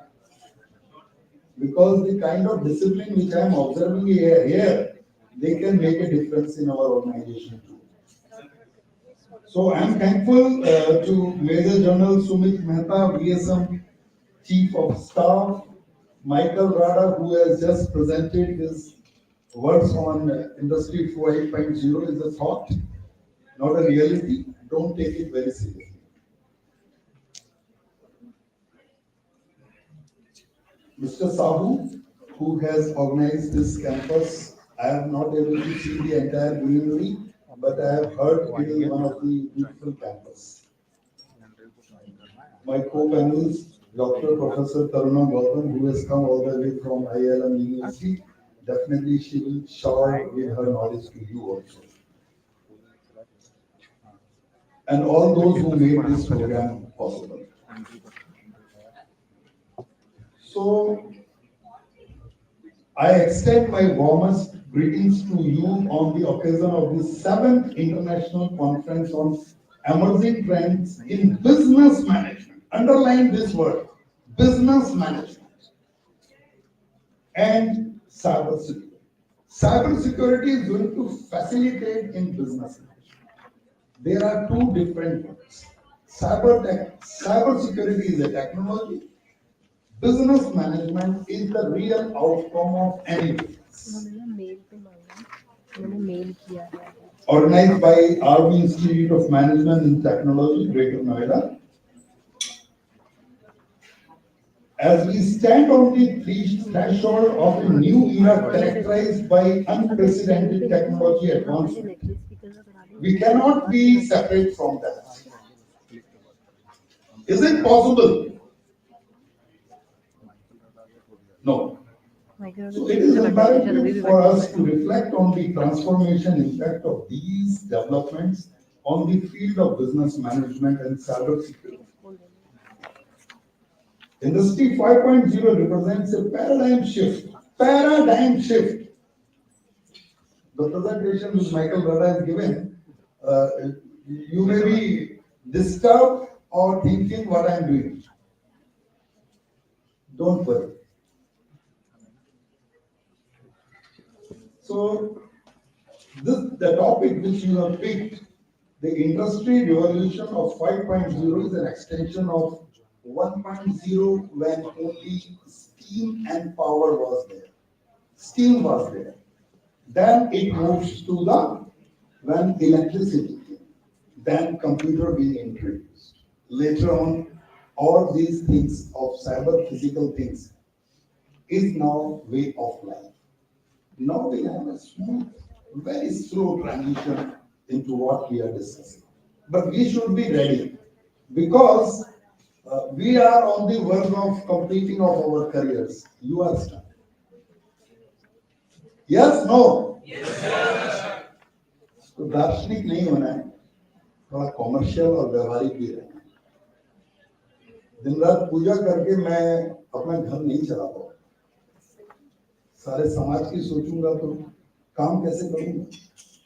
because the kind of discipline which I am observing here, they can make a difference in our organization too. So I am thankful to Major General Sumit Mehta, VSM Chief of Staff, Michael Rada, who has just presented his words on Industry 4.0 is a thought, not a reality. Don't take it very seriously. Mr. Sahu, who has organized this campus, I am not able to see the entire greenery, but I have heard it is one of the beautiful campus. My co-panelist, Dr. Professor Taruna Gautam, who has come all the way from ILM University, definitely she will share with her knowledge to you also. And all those who made this program possible. So, I extend my warmest greetings to you on the occasion of the 7th International Conference on Emerging Trends in Business Management. Underline this word, business management and cybersecurity. Cybersecurity is going to facilitate in business management. There are two different words. Cybersecurity is a technology. Business management is the real outcome of any business. Organized by RV Institute of Management and Technology, Greater Noida. As we stand on the threshold of a new era characterized by unprecedented technology advancement, we cannot be separate from that. Is it possible? No. So it is imperative for us to reflect on the transformation impact of these developments on the field of business management and cybersecurity. Industry 5.0 represents a paradigm shift. Paradigm shift. The presentation which Michael Rada has given, you may be disturbed or thinking what I am doing. Don't worry. So, the topic which you have picked, the industry revolution of 5.0 is an extension of 1.0 when only steam and power was there. Steam was there. Then it moves to the when electricity came. Then computer being introduced. Later on, all these things of cyber physical things is now way of life. Now we have a smooth, very slow transition into what we are discussing. But we should be ready because we are on the verge of completing of our careers. You are stuck. Yes, no? Yes. तो दार्शनिक नहीं होना है, थोड़ा commercial और व्यवहारिक भी रहना है. दिन रात पूजा करके मैं अपना घर नहीं चला पाऊँ. सारे समाज की सोचूंगा तो काम कैसे करूंगा?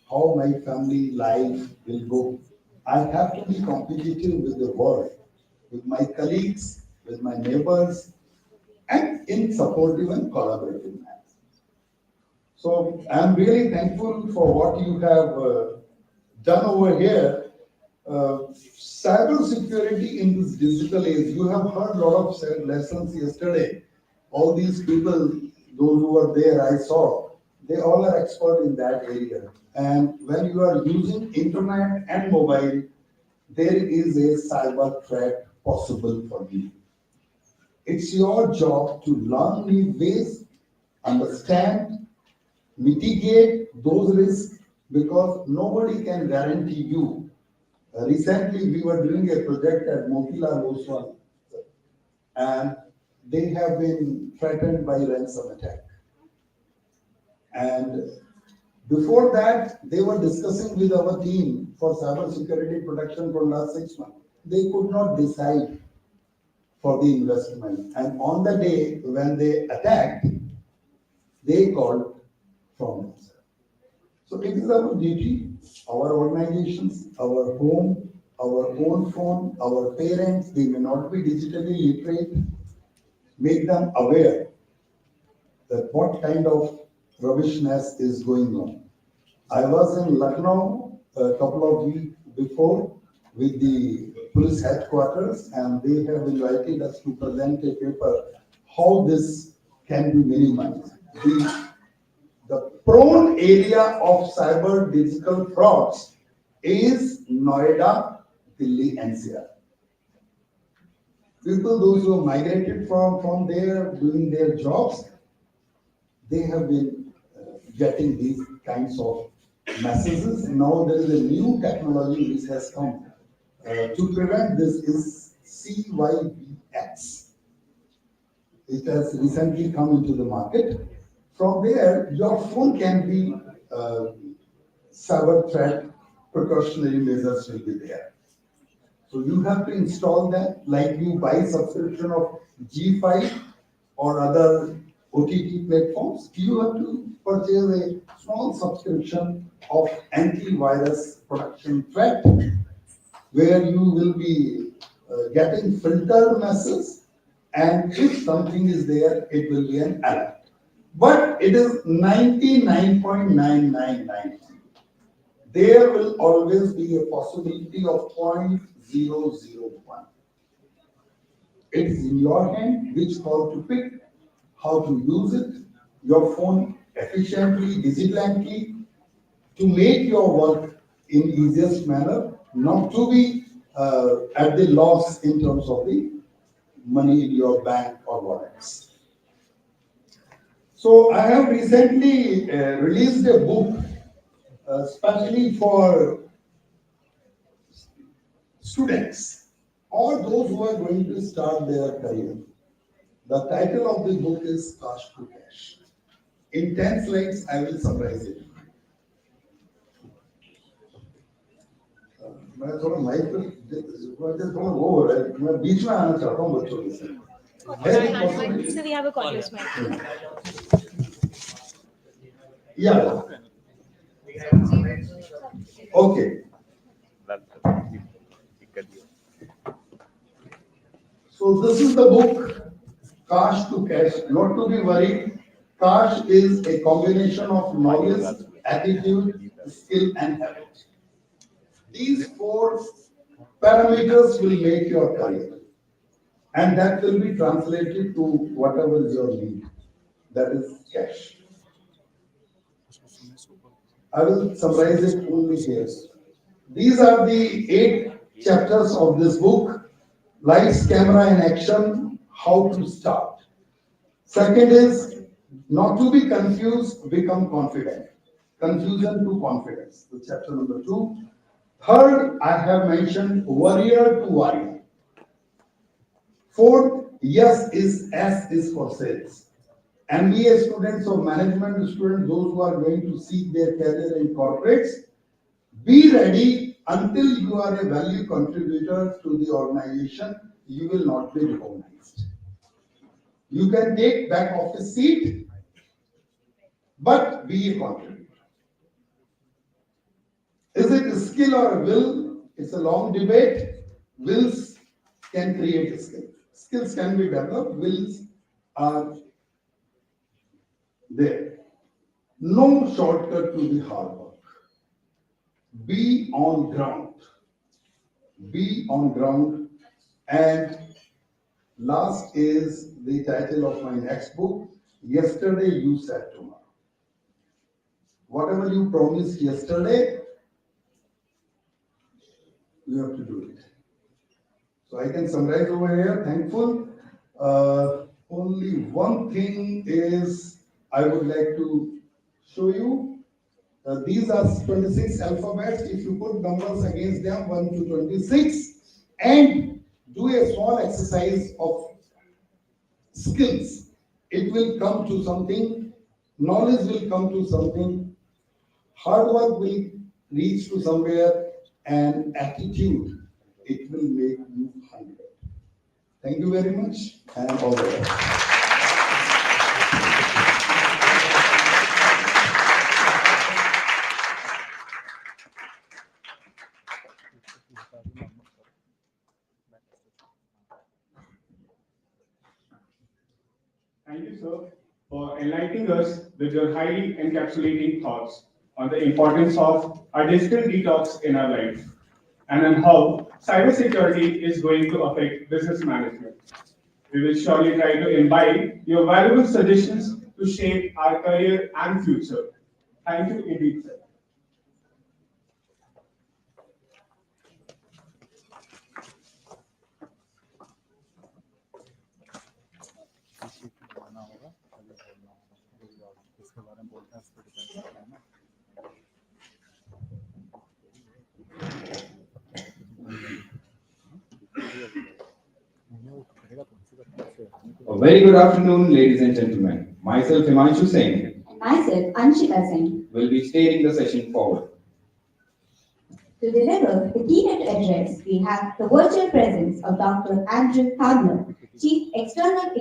How my family life will go? I have to be competitive with the world, with my colleagues, with my neighbors, and in supportive and collaborative manner. So I am really thankful for what you have done over here. Cyber security in this digital age, you have heard a lot of lessons yesterday. All these people, those who were there, I saw, they all are expert in that area. And when you are using internet and mobile, there is a cyber threat possible for you. It's your job to learn new ways, understand, mitigate those risks, because nobody can guarantee you. Recently, we were doing a project at Motilal Oswal, and they have been threatened by ransom attack. And before that, they were discussing with our team for cyber security protection for last 6 months. They could not decide for the investment. And on the day when they attacked, they called from us. So it is our duty, our organizations, our home, our own phone, our parents, they may not be digitally literate, make them aware that what kind of rubbishness is going on. I was in Lucknow a couple of weeks before with the police headquarters, and they have invited us to present a paper how this can be minimized. The prone area of cyber digital frauds is Noida, Delhi, NCR. People, those who have migrated from there, doing their jobs, they have been getting these kinds of messages. Now there is a new technology which has come to prevent this is CYBX. It has recently come into the market. From there, your phone can be cyber threat precautionary measures will be there. So you have to install that, like you buy subscription of G5 or other OTT platforms, you have to purchase a small subscription of antivirus protection threat, where you will be getting filtered messages, and if something is there, it will be an alert. But it is 99.999. There will always be a possibility of 0.001. It is in your hand which call to pick, how to use it, your phone efficiently, vigilantly, to make your work in easiest manner, not to be at the loss in terms of the money in your bank or wallets. So I have recently released a book especially for students or those who are going to start their career. The title of the book is Cash to Cash. In 10 slides, I will summarize it. मैं थोड़ा mic पे थोड़ा वो हो रहा है, मैं बीच में आना चाहता हूँ बच्चों के साथ. So we have a cordless mic. Yeah. Okay. So this is the book, Cash to Cash. Not to be worried. Cash is a combination of knowledge, attitude, skill, and habit. These 4 parameters will make your career, and that will be translated to whatever is your need. That is cash. I will summarize it only here. These are the 8 chapters of this book. Lights, camera, and action, how to start. Second is not to be confused, become confident. Confusion to confidence, the chapter number 2. Third, I have mentioned warrior to warrior. Fourth, yes is S is for sales. MBA students or management students, those who are going to seek their career in corporates, be ready until you are a value contributor to the organization, you will not be recognized. You can take back office seat, but be a contributor. Is it a skill or a will? It's a long debate. Wills can create a skill. Skills can be developed, wills are there. No shortcut to the hard work. Be on ground. Be on ground. And last is the title of my next book, Yesterday You Said Tomorrow. Whatever you promised yesterday, you have to do it. So I can summarize over here, thankful. Only one thing is I would like to show you. These are 26 alphabets. If you put numbers against them, 1 to 26, and do a small exercise of skills, it will come to something. Knowledge will come to something. Hard work will reach to somewhere, and attitude, it will make you 100. Thank you very much, and all the best. Thank you, sir, for enlightening us with your highly encapsulating thoughts on the importance of a digital detox in our life and on how cybersecurity is going to affect business management. We will surely try to imbibe your valuable suggestions to shape our career and future. Thank you indeed, sir. A very good afternoon, ladies and gentlemen. Myself, Himanshu Singh, And myself, Anshika Singh, will be steering the session forward. to deliver the keynote address, we have the virtual presence of Dr. Andrew Hamler, Chief External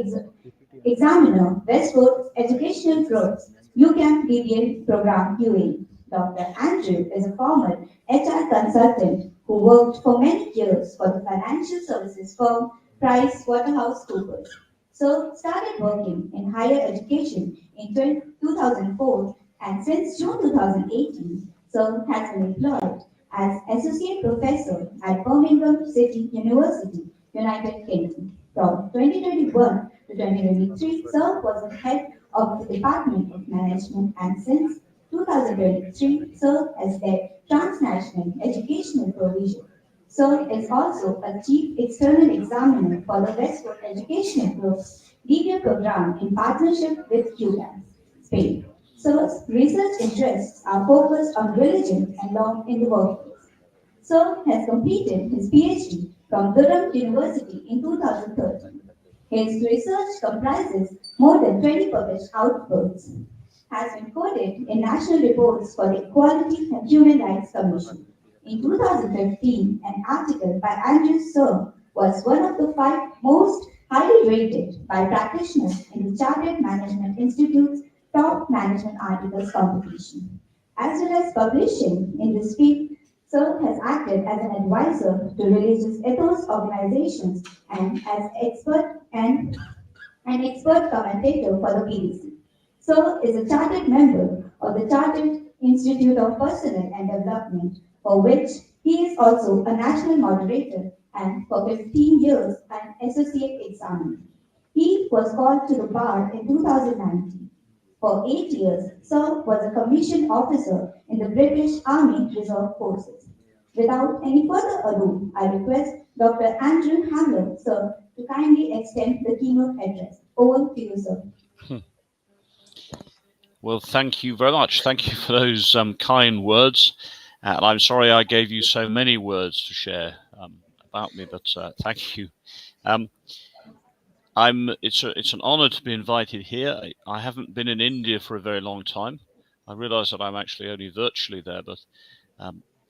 Examiner, Westwood Educational Groups, UCAM DBA Program UAE. Dr. Andrew is a former HR consultant who worked for many years for the financial services firm PricewaterhouseCoopers. So started working in higher education in 2004, and since June 2018, so has been employed as Associate Professor at Birmingham City University, United Kingdom. From 2021 to 2023, Sir was the head of the Department of Management, and since 2023 served as their transnational educational provision. Sir is also a chief external examiner for the Westwood Educational Group's DBA program in partnership with UCAM, Spain. Sir's research interests are focused on religion and law in the workplace. Sir has completed his PhD from Durham University in 2013. His research comprises more than 20 published outputs, has been quoted in national reports for the Equality and Human Rights Commission. In 2015, an article by Andrew Sir was one of the 5 most highly rated by practitioners in the Chartered Management Institute's top management articles competition. As well as publishing in this field, Sir has acted as an advisor to religious ethos organizations and as expert and an expert commentator for the BBC. Sir is a chartered member of the Chartered Institute of Personnel and Development, for which he is also a national moderator and for 15 years an associate examiner. He was called to the bar in 2019. For 8 years, Sir was a commissioned officer in the British Army Reserve Forces. Without any further ado, I request Dr. Andrew Hamler, sir, to kindly extend the keynote address. Over to you, sir. Well, thank you very much. Thank you for those kind words. And I'm sorry I gave you so many words to share about me, but thank you. It's an honor to be invited here. I haven't been in India for a very long time. I realize that I'm actually only virtually there, but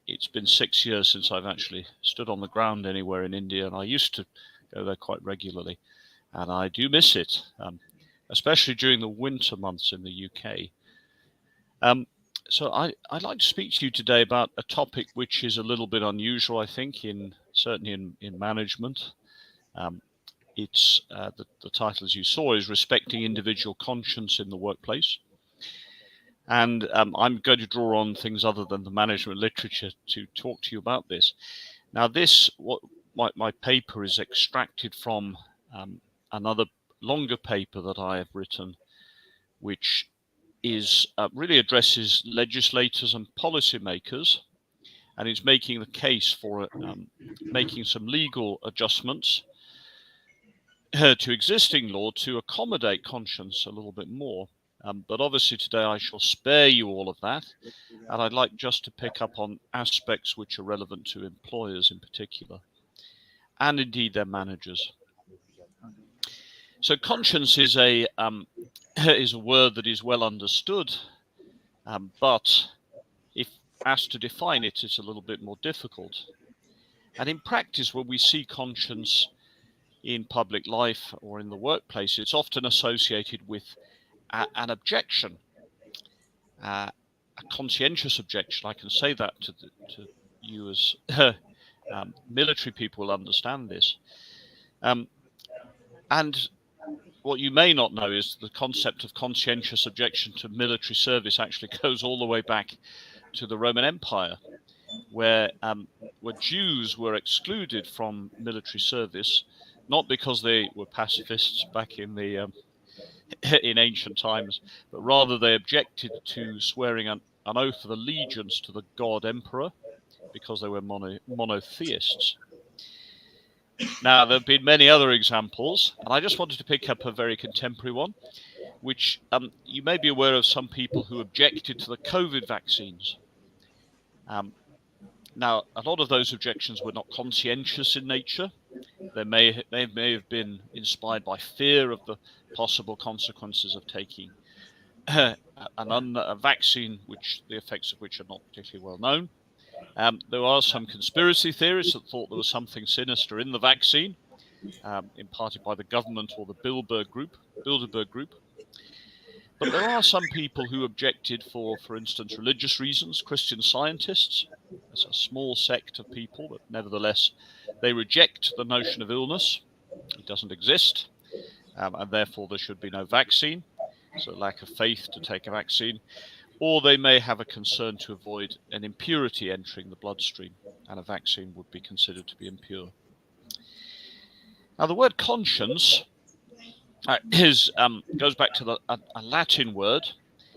it's been 6 years since I've actually stood on the ground anywhere in India, and I used to go there quite regularly, and I do miss it, especially during the winter months in the UK. So I'd like to speak to you today about a topic which is a little bit unusual, I think, certainly in management. It's the title, as you saw, is Respecting Individual Conscience in the Workplace. And I'm going to draw on things other than the management literature to talk to you about this. Now, my paper is extracted from another longer paper that I have written, which really addresses legislators and policymakers, and is making the case for making some legal adjustments to existing law to accommodate conscience a little bit more. But obviously today I shall spare you all of that, and I'd like just to pick up on aspects which are relevant to employers in particular, and indeed their managers. So conscience is a word that is well understood, but if asked to define it, it's a little bit more difficult. And in practice, when we see conscience in public life or in the workplace, it's often associated with an objection, a conscientious objection. I can say that to you as military people will understand this. And what you may not know is the concept of conscientious objection to military service actually goes all the way back to the Roman Empire, where Jews were excluded from military service not because they were pacifists back in the in ancient times, but rather they objected to swearing an oath of allegiance to the god emperor because they were monotheists. Now, there have been many other examples, and I just wanted to pick up a very contemporary one, which you may be aware of some people who objected to the COVID vaccines. Now, a lot of those objections were not conscientious in nature. They may have been inspired by fear of the possible consequences of taking a vaccine, which the effects of which are not particularly well known. There are some conspiracy theorists that thought there was something sinister in the vaccine, imparted by the government or the Bilderberg Group. But there are some people who objected for instance, religious reasons. Christian Scientists, as a small sect of people, but nevertheless, they reject the notion of illness. It doesn't exist, and therefore there should be no vaccine. So lack of faith to take a vaccine. Or they may have a concern to avoid an impurity entering the bloodstream, and a vaccine would be considered to be impure. Now, the word conscience goes back to a Latin word,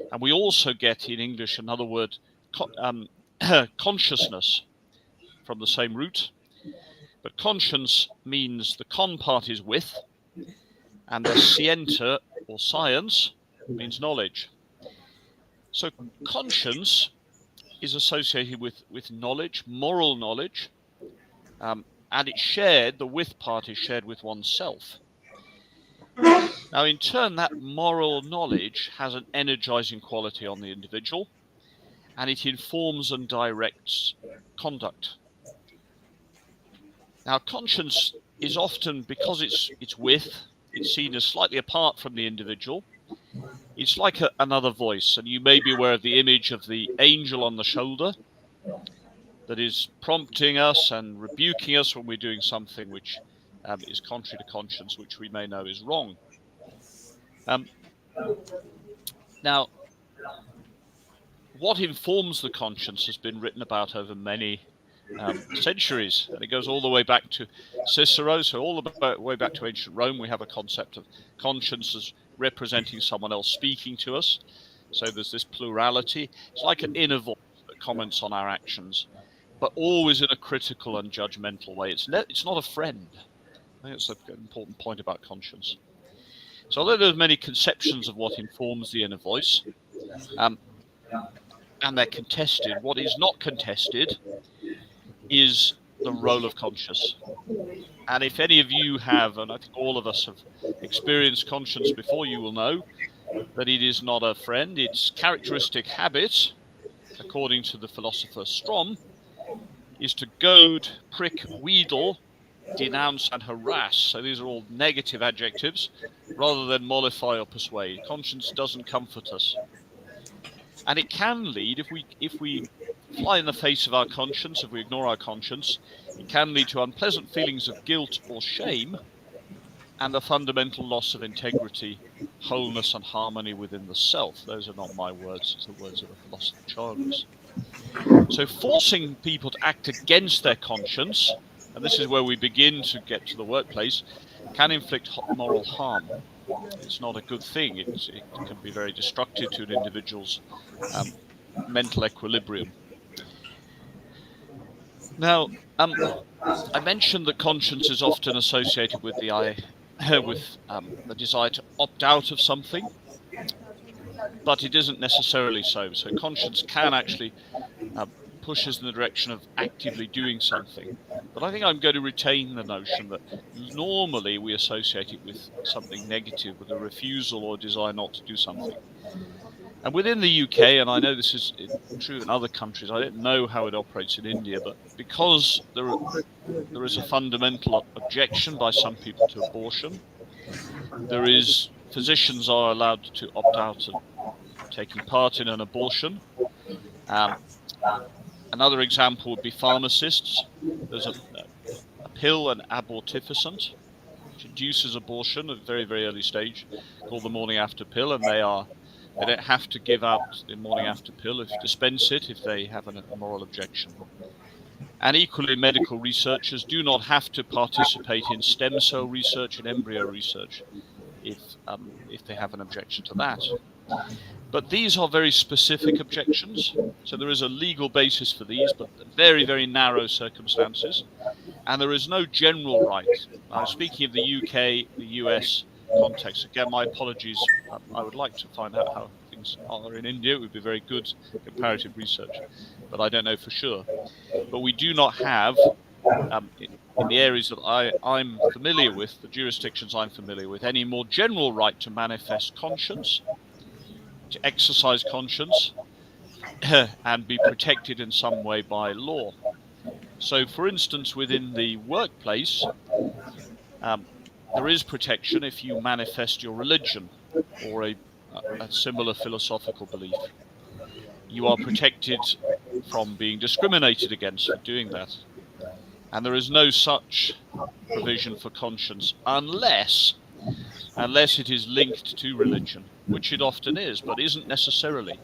and we also get in English another word, consciousness, from the same root. But conscience means the con part is with, and the scienter or science means knowledge. So conscience is associated with knowledge, moral knowledge, and it's shared, the with part is shared with oneself. Now, in turn, that moral knowledge has an energizing quality on the individual, and it informs and directs conduct. Now, conscience is often, because it's seen as slightly apart from the individual. It's like another voice, and you may be aware of the image of the angel on the shoulder that is prompting us and rebuking us when we're doing something which is contrary to conscience, which we may know is wrong. Now, what informs the conscience has been written about over many centuries, and it goes all the way back to Cicero. So all the way back to ancient Rome, we have a concept of conscience as representing someone else speaking to us. So there's this plurality. It's like an inner voice that comments on our actions, but always in a critical and judgmental way. It's not a friend. I think that's an important point about conscience. So although there's many conceptions of what informs the inner voice, and they're contested, what is not contested is the role of conscience. And if any of you have, and I think all of us have experienced conscience before, you will know that it is not a friend. Its characteristic habit, according to the philosopher Strom, is to goad, prick, wheedle, denounce, and harass. So these are all negative adjectives, rather than mollify or persuade. Conscience doesn't comfort us. And it can lead, if we fly in the face of our conscience, if we ignore our conscience, it can lead to unpleasant feelings of guilt or shame, and a fundamental loss of integrity, wholeness, and harmony within the self. Those are not my words, it's the words of the philosopher Charles. So forcing people to act against their conscience, and this is where we begin to get to the workplace, can inflict moral harm. It's not a good thing. It can be very destructive to an individual's mental equilibrium. Now, I mentioned that conscience is often associated with the desire to opt out of something, but it isn't necessarily so. So conscience can actually push us in the direction of actively doing something. But I think I'm going to retain the notion that normally we associate it with something negative, with a refusal or desire not to do something. And within the UK, and I know this is true in other countries, I don't know how it operates in India, but because there is a fundamental objection by some people to abortion, physicians are allowed to opt out of taking part in an abortion. Another example would be pharmacists. There's a pill, an abortifacient, which induces abortion at a very, very early stage, called the morning after pill, and they don't have to give out the morning after pill, if dispense it, if they have a moral objection. And equally, medical researchers do not have to participate in stem cell research and embryo research if they have an objection to that. But these are very specific objections. So there is a legal basis for these, but very, very narrow circumstances. And there is no general right. Now, speaking of the UK, the US context, again, my apologies. I would like to find out how things are in India. It would be very good comparative research, but I don't know for sure. But we do not have, in the areas that I'm familiar with, the jurisdictions I'm familiar with, any more general right to manifest conscience, to exercise conscience, and be protected in some way by law. So, for instance, within the workplace, there is protection if you manifest your religion or a similar philosophical belief. You are protected from being discriminated against for doing that. And there is no such provision for conscience unless it is linked to religion, which it often is, but isn't necessarily.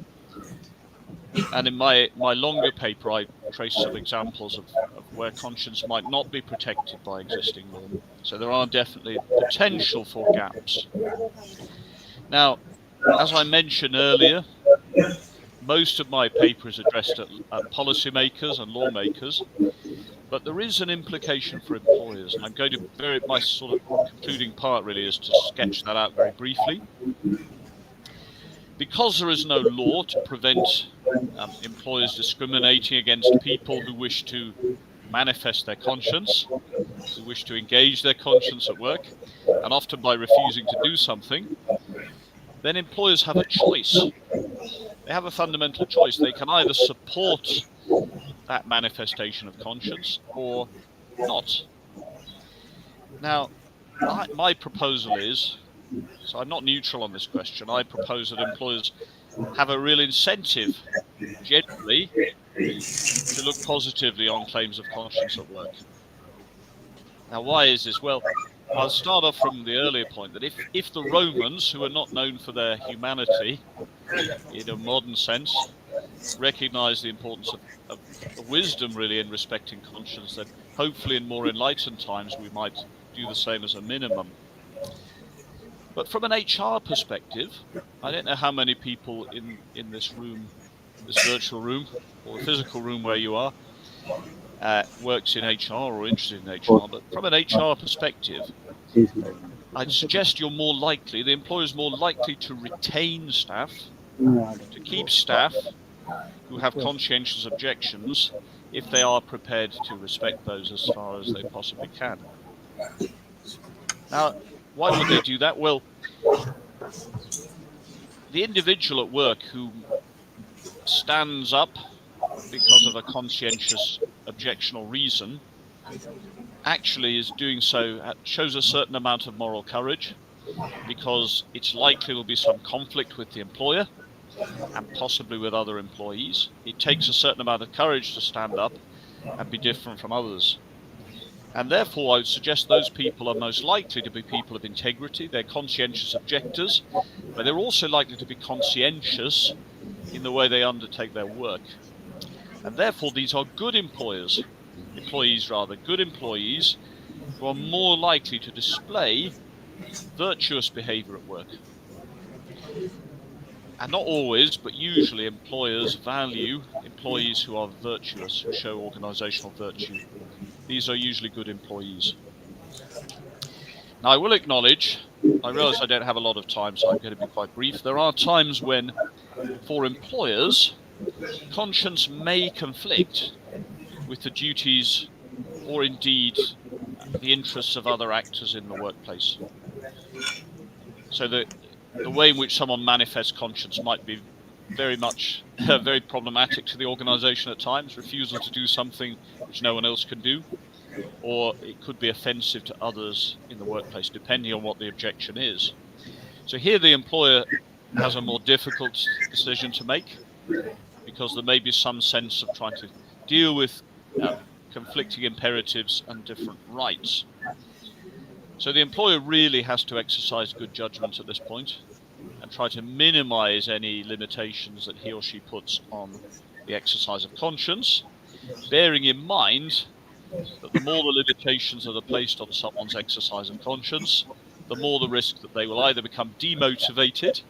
And in my longer paper, I trace some examples of where conscience might not be protected by existing law. So there are definitely potential for gaps. Now, as I mentioned earlier, most of my paper is addressed at policymakers and lawmakers, but there is an implication for employers. And I'm going to my sort of concluding part really is to sketch that out very briefly. Because there is no law to prevent employers discriminating against people who wish to manifest their conscience, who wish to engage their conscience at work, and often by refusing to do something, then employers have a choice. They have a fundamental choice. They can either support that manifestation of conscience or not. Now, my proposal is, so I'm not neutral on this question, I propose that employers have a real incentive, generally, to look positively on claims of conscience at work. Now, why is this? Well, I'll start off from the earlier point that if the Romans, who are not known for their humanity in a modern sense, recognize the importance of wisdom really in respecting conscience, then hopefully in more enlightened times we might do the same as a minimum. But from an HR perspective, I don't know how many people in this room, this virtual room or the physical room where you are, works in HR or interested in HR, but from an HR perspective, I'd suggest you're more likely, the employer's more likely to retain staff, to keep staff who have conscientious objections if they are prepared to respect those as far as they possibly can. Now, why would they do that? Well, the individual at work who stands up because of a conscientious objection or reason actually is doing so, shows a certain amount of moral courage, because it's likely there will be some conflict with the employer and possibly with other employees. It takes a certain amount of courage to stand up and be different from others. And therefore, I would suggest those people are most likely to be people of integrity. They're conscientious objectors, but they're also likely to be conscientious in the way they undertake their work. And therefore, these are good employees who are more likely to display virtuous behavior at work. And not always, but usually employers value employees who are virtuous, who show organizational virtue. These are usually good employees. Now, I will acknowledge, I realize I don't have a lot of time, so I'm going to be quite brief. There are times when, for employers, conscience may conflict with the duties or indeed the interests of other actors in the workplace. So the way in which someone manifests conscience might be very much very problematic to the organization at times, refusal to do something which no one else can do, or it could be offensive to others in the workplace, depending on what the objection is. So here the employer has a more difficult decision to make, because there may be some sense of trying to deal with conflicting imperatives and different rights. So the employer really has to exercise good judgment at this point and try to minimize any limitations that he or she puts on the exercise of conscience, bearing in mind that the more the limitations that are placed on someone's exercise of conscience, the more the risk that they will either become demotivated,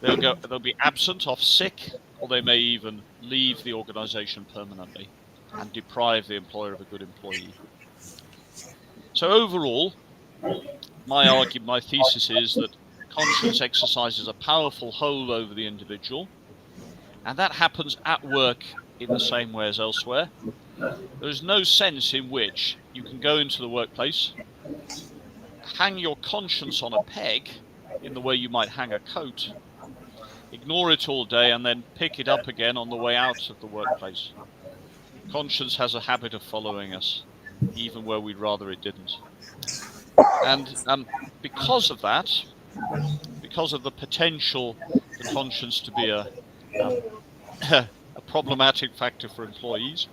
they'll be absent, off sick, or they may even leave the organization permanently and deprive the employer of a good employee. So overall, my thesis is that conscience exercises a powerful hold over the individual, and that happens at work in the same way as elsewhere. There is no sense in which you can go into the workplace, hang your conscience on a peg in the way you might hang a coat, ignore it all day, and then pick it up again on the way out of the workplace. Conscience has a habit of following us, even where we'd rather it didn't. And because of that, because of the potential for conscience to be a problematic factor for employees,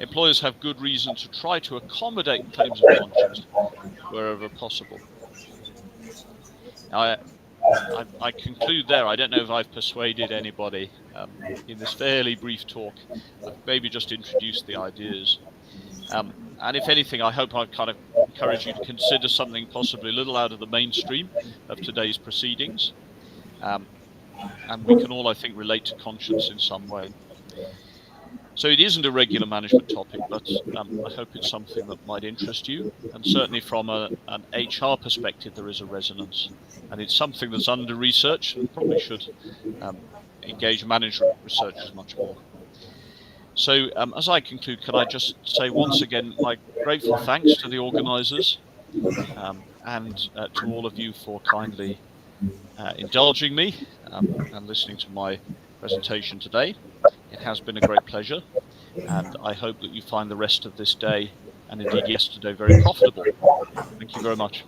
employers have good reason to try to accommodate claims of conscience wherever possible. Now, I conclude there. I don't know if I've persuaded anybody in this fairly brief talk. I've maybe just introduced the ideas. And if anything, I hope I've kind of encouraged you to consider something possibly a little out of the mainstream of today's proceedings. And we can all, I think, relate to conscience in some way. So it isn't a regular management topic, but I hope it's something that might interest you. And certainly from an HR perspective, there is a resonance. And it's something that's under research and probably should engage management researchers much more. So as I conclude, can I just say once again my grateful thanks to the organisers and to all of you for kindly indulging me and listening to my presentation today. It has been a great pleasure, and I hope that you find the rest of this day, and indeed yesterday, very profitable. Thank you very much.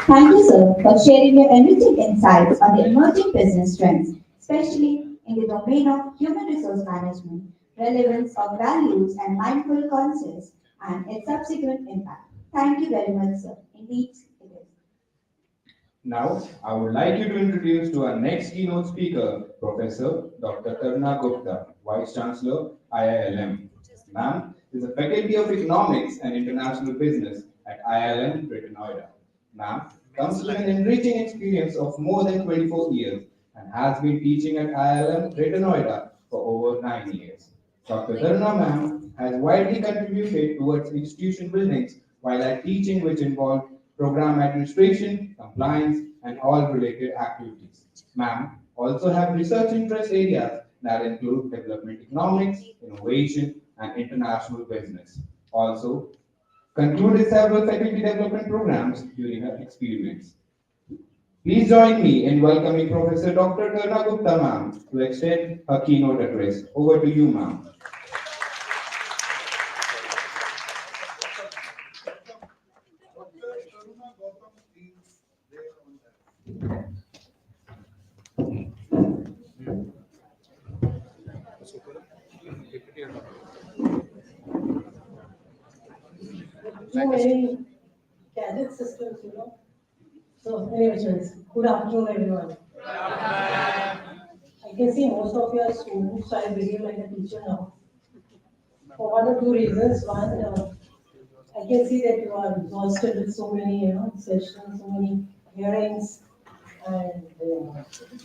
Thank you, sir, for sharing your enriching insights on the emerging business trends, especially in the domain of human resource management, relevance of values and mindful conscience, and its subsequent impact. Thank you very much, sir. Indeed, it is. Now, I would like you to introduce to our next keynote speaker, Professor Dr. Karuna Gupta, Vice Chancellor, IILM. Ma'am is the Faculty of Economics and International Business at IILM, Greater Noida. Ma'am comes with an enriching experience of more than 24 years and has been teaching at IILM, Greater Noida for over 9 years. Dr. Karuna ma'am has widely contributed towards institution buildings while at teaching, which involved program administration, compliance, and all related activities. Ma'am also have research interest areas that include development economics, innovation, and international business. Also, concluded several faculty development programs during her experience. Please join me in welcoming Professor Dr. Karuna Gupta ma'am to extend her keynote address. Over to you, ma'am. Too many gadget systems, So, anyways, good afternoon, everyone. I can see most of you are students, so I behave like a teacher now. For one or two reasons. One, I can see that you are exhausted with so many, sessions, so many hearings, and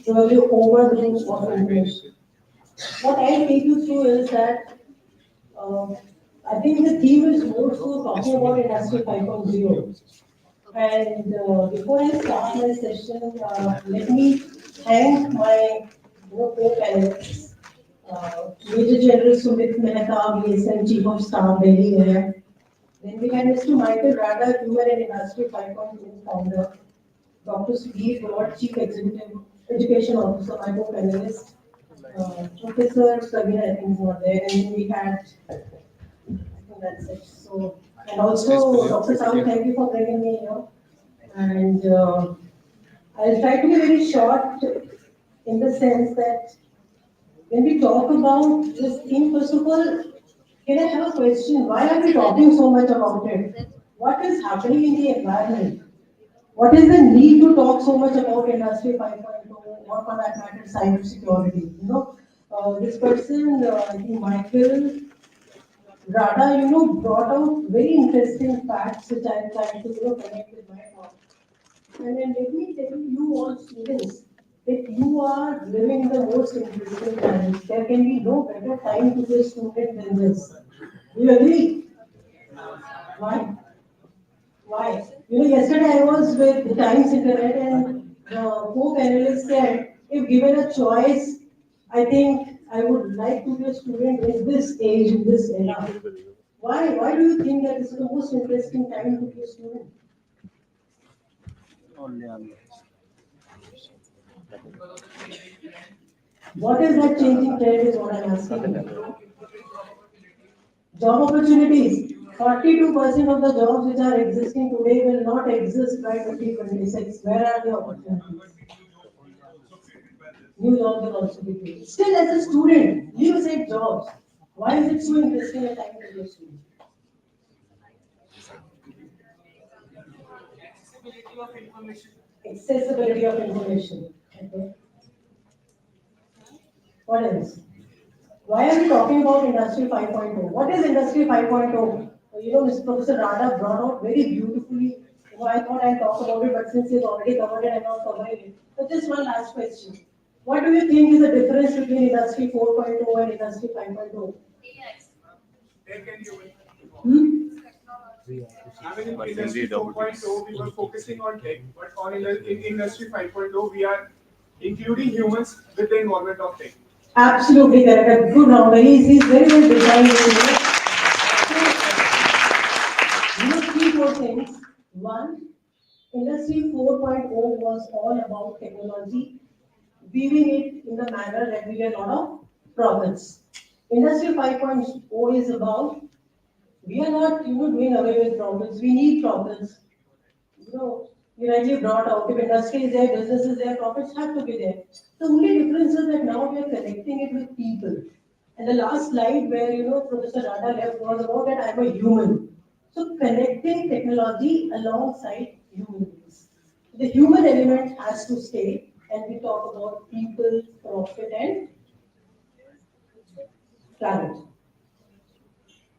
probably overload of information. What I'll take you through is that I think the theme is more so talking about Industry 5.0. And before I start my session, let me thank my co-panelists, Major General Sumit Mehta, VSM Chief of Staff, Delhi there. Then we had Mr. Michael Rada, Human and Industry 5.0 founder, Dr. Sudhir Broad, Chief Executive Education Officer, my co-panelist, Professor Sabina, I think is not there, and then we had, that's it. So, and also, Dr. Sam, thank you for bringing me here. And I'll try to be very short in the sense that when we talk about this theme, first of all, can I have a question? Why are we talking so much about it? What is happening in the environment? What is the need to talk so much about Industry 5.0 or for that matter, cybersecurity? This person, I think Michael Rada, brought out very interesting facts which I am trying to, connect with my talk. And then let me tell you all students that you are living the most interesting times. There can be no better time to be a student than this. Do you agree? Why? Why? Yesterday I was with the Times Internet and the co-panelist said, if given a choice, I think I would like to be a student in this age, in this era. Why? Why do you think that this is the most interesting time to be a student? What is that changing trend is what I'm asking you. Job opportunities. 42% of the jobs which are existing today will not exist by 2026. Where are the opportunities? New jobs will also be created. Still, as a student, you said jobs. Why is it so interesting a time to be a student? Accessibility of information. Accessibility of information. Okay. What else? Why are we talking about Industry 5.0? What is Industry 5.0? Mr. Professor Rada brought out very beautifully. I thought I'd talk about it, but since he's already covered it, I'm not covering it. But just one last question. What do you think is the difference between Industry 4.0 and Industry 5.0? I mean, in Industry 4.0, we were focusing on tech, but in Industry 5.0, we are including humans with the involvement of tech. Absolutely correct. A good rounder. He's very well designed. Three, four things. One, Industry 4.0 was all about technology, weaving it in the manner that we get a lot of profits. Industry 5.0 is about, we are not doing away with profits. We need profits. You rightly brought out, if industry is there, business is there, profits have to be there. The only difference is that now we are connecting it with people. And the last slide where, Professor Rada left was about that I'm a human. So connecting technology alongside human beings. The human element has to stay, and we talk about people, profit, and planet.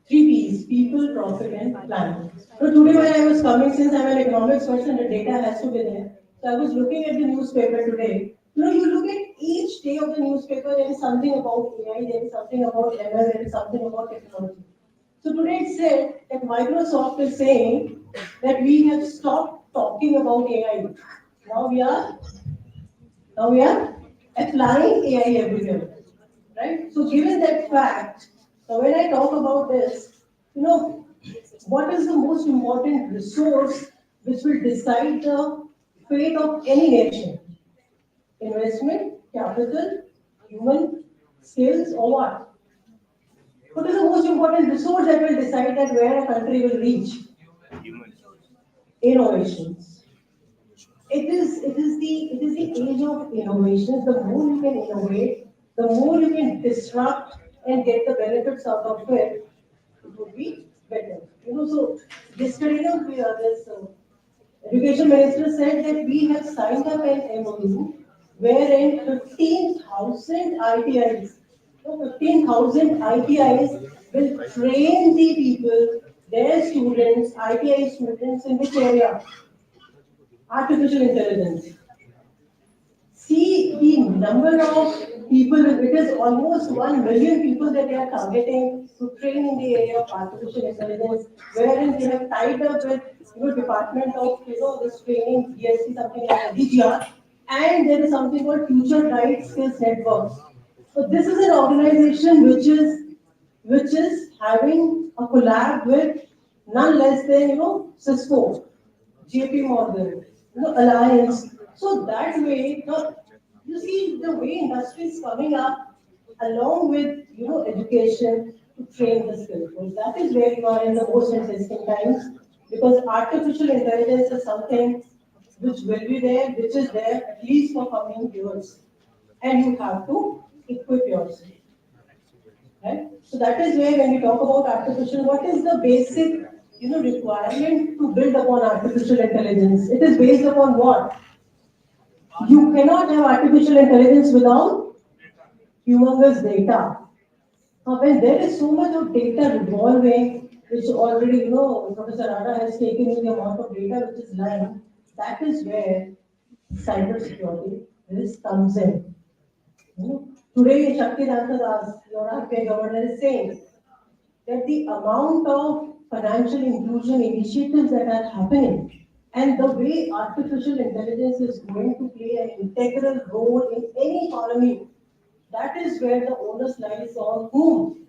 3 P's, people, profit, and planet. So today when I was coming, since I'm an economics person, the data has to be there. So I was looking at the newspaper today. You look at each day of the newspaper, there is something about AI, there is something about ML, there is something about technology. So today it said that Microsoft is saying that we have stopped talking about AI. Now we are applying AI everywhere. Right? So given that fact, so when I talk about this, what is the most important resource which will decide the fate of any nation? Investment, capital, human skills, or what? What is the most important resource that will decide that where a country will reach? Innovations. It is the age of innovations. The more you can innovate, the more you can disrupt and get the benefits out of it, it would be better. So yesterday, this education minister said that we have signed up an MOU wherein 15,000 ITIs, 15,000 ITIs will train the people, their students, ITI students in which area? Artificial intelligence. See the number of people, it is almost 1 million people that they are targeting to train in the area of artificial intelligence, wherein they have tied up with Department of this training, DSC, something like that, DGR, and there is something called Future Right Skills Network. So this is an organization which is having a collab with none less than Cisco, JP Morgan, Alliance. So that way, you see the way industry is coming up along with education to train the skills. So that is where you are in the most interesting times, because artificial intelligence is something which will be there, which is there at least for coming years, and you have to equip yourself. Right? So that is where when we talk about artificial, what is the basic requirement to build upon artificial intelligence. It is based upon what? You cannot have artificial intelligence without humongous data. Now, when there is so much of data revolving, which already, Professor Rada has taken in the amount of data which is lying, that is where cybersecurity risk comes in. Today, Shakti Das, your RBI governor, is saying that the amount of financial inclusion initiatives that are happening and the way artificial intelligence is going to play an integral role in any economy, that is where the onus lies on whom?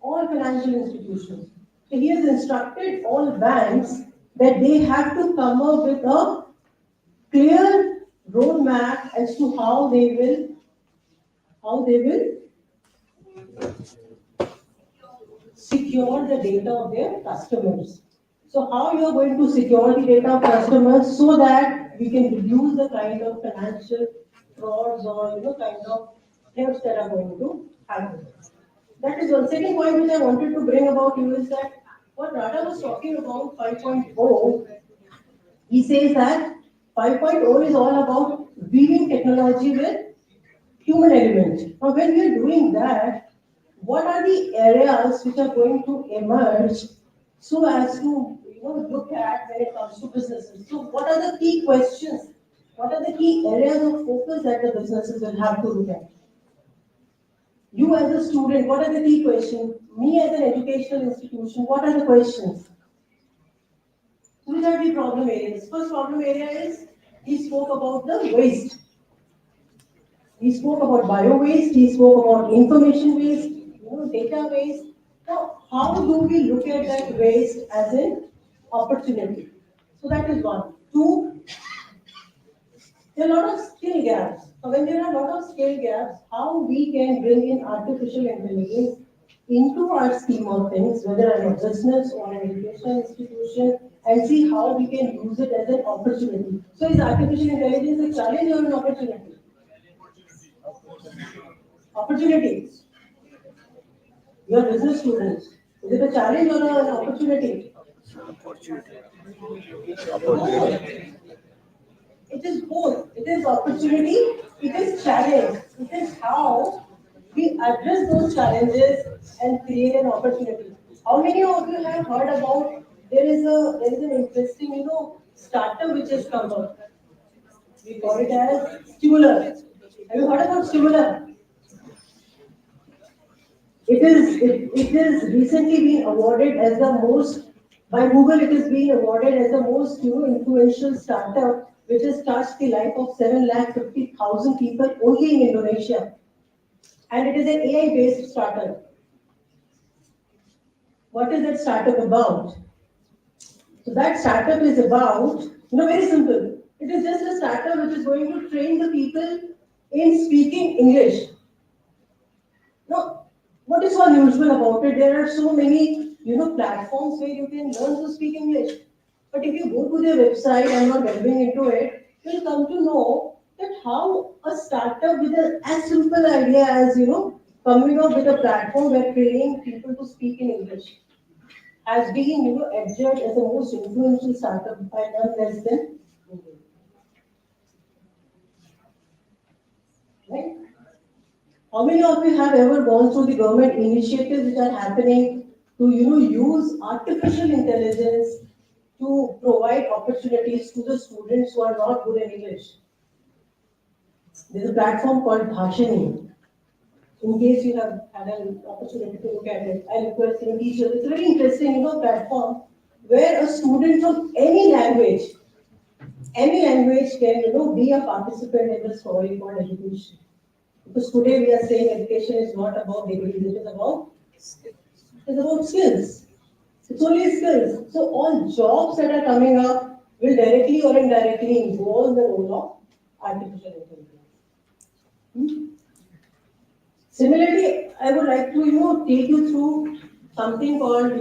All financial institutions. So he has instructed all banks that they have to come up with a clear roadmap as to how they will secure the data of their customers. So how you are going to secure the data of customers so that we can reduce the kind of financial frauds or kind of thefts that are going to happen. That is one. Second point which I wanted to bring about you is that what Rada was talking about 5.0, he says that 5.0 is all about weaving technology with human element. Now when we are doing that, what are the areas which are going to emerge so as to look at when it comes to businesses? So what are the key questions? What are the key areas of focus that the businesses will have to look at? You as a student, what are the key questions? Me as an educational institution, what are the questions? Which are the problem areas? First problem area is he spoke about the waste. He spoke about bio waste, he spoke about information waste, data waste. Now, how do we look at that waste as an opportunity? So that is one. Two, there are a lot of skill gaps. So when there are a lot of skill gaps, how we can bring in artificial intelligence into our scheme of things, whether I'm a business or an educational institution, and see how we can use it as an opportunity. So is artificial intelligence a challenge or an opportunity? Opportunities. You are business students. Is it a challenge or an opportunity? Opportunity. It is both. It is opportunity, it is challenge. It is how we address those challenges and create an opportunity. How many of you have heard about there is an interesting, startup which has come up. We call it as Stimuler. Have you heard about Stimuler? It is recently been awarded as the most by Google. It is being awarded as the most influential startup which has touched the life of 750,000 people only in Indonesia, and it is an AI based startup. What is that startup about? So that startup is about very simple. It is just a startup which is going to train the people in speaking English. Now, what is so unusual about it? There are so many, platforms where you can learn to speak English. But if you go to their website and not delving into it, you'll come to know that how a startup with as simple idea as, coming up with a platform where training people to speak in English has been, adjudged as the most influential startup by none less than Google. Right? How many of you have ever gone through the government initiatives which are happening to use artificial intelligence to provide opportunities to the students who are not good in English? There's a platform called Bhashani. In case you have had an opportunity to look at it, I request your teachers. It's a very interesting platform where a student from any language can be a participant in the story called education. Because today we are saying education is not about degrees, it is about skills. It's only skills. So all jobs that are coming up will directly or indirectly involve the role of artificial intelligence. Similarly, I would like to take you through something called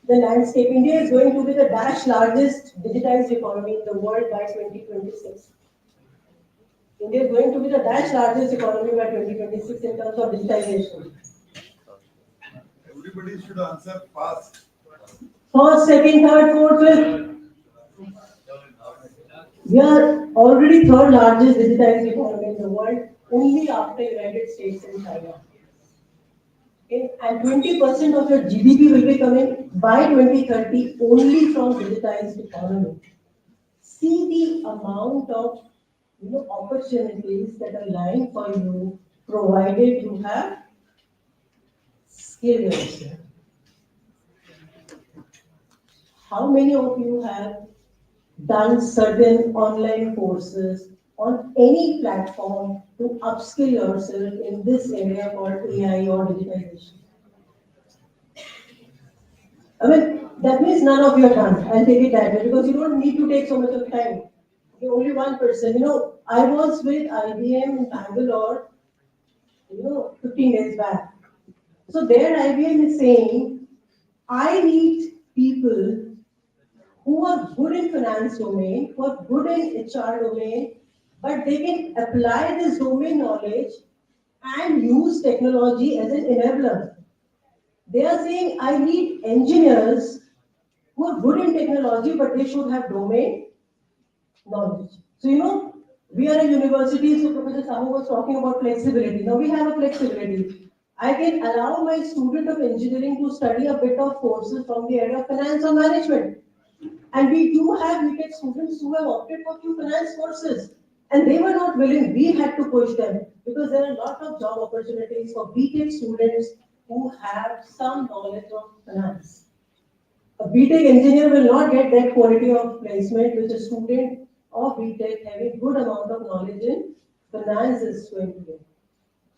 the landscape. India is going to be the largest digitized economy in the world by 2026. India is going to be the largest economy by 2026 in terms of digitization. everybody should answer fast. First, second, third, fourth, fifth. We are already third largest digitized economy in the world, only after United States and China. Okay? And 20% of your GDP will be coming by 2030 only from digitized economy. See the amount of opportunities that are lying for you, provided you have skill yourself. How many of you have done certain online courses on any platform to upskill yourself in this area called AI or digitization? I mean, that means none of you are done. I'll take it that way because you don't need to take so much of time. You're only one person. I was with IBM in Bangalore, 15 days back. So there IBM is saying, I need people who are good in finance domain, who are good in HR domain, but they can apply this domain knowledge and use technology as an enabler. They are saying, I need engineers who are good in technology, but they should have domain knowledge. So, we are a university, so Professor Sahu was talking about flexibility. Now we have a flexibility. I can allow my student of engineering to study a bit of courses from the area of finance or management. And we do have BTech students who have opted for few finance courses. And they were not willing. We had to push them because there are a lot of job opportunities for BTech students who have some knowledge of finance. A BTech engineer will not get that quality of placement which a student of BTech having good amount of knowledge in finance is going to get.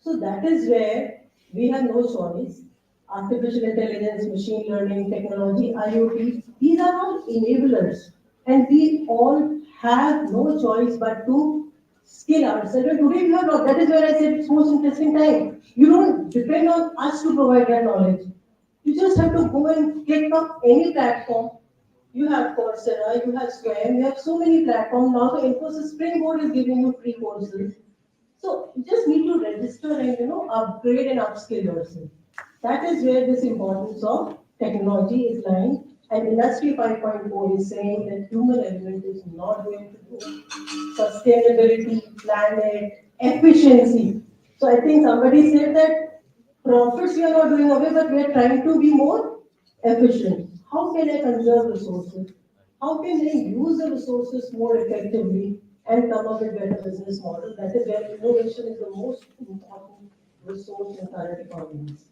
So that is where we have no choice. Artificial intelligence, machine learning, technology, IoT, these are all enablers. And we all have no choice but to skill ourselves. And today we have not. That is where I said it's most interesting time. You don't depend on us to provide that knowledge. You just have to go and click up any platform. You have Coursera, you have Swam, you have so many platforms. Now the Infosys Springboard is giving you free courses. So you just need to register and upgrade and upskill yourself. That is where this importance of technology is lying. And Industry 5.0 is saying that human element is not going to do sustainability, planet, efficiency. So I think somebody said that profits we are not doing away, but we are trying to be more efficient. How can I conserve resources? How can I use the resources more effectively and come up with better business model? That is where innovation is the most important resource in current economies.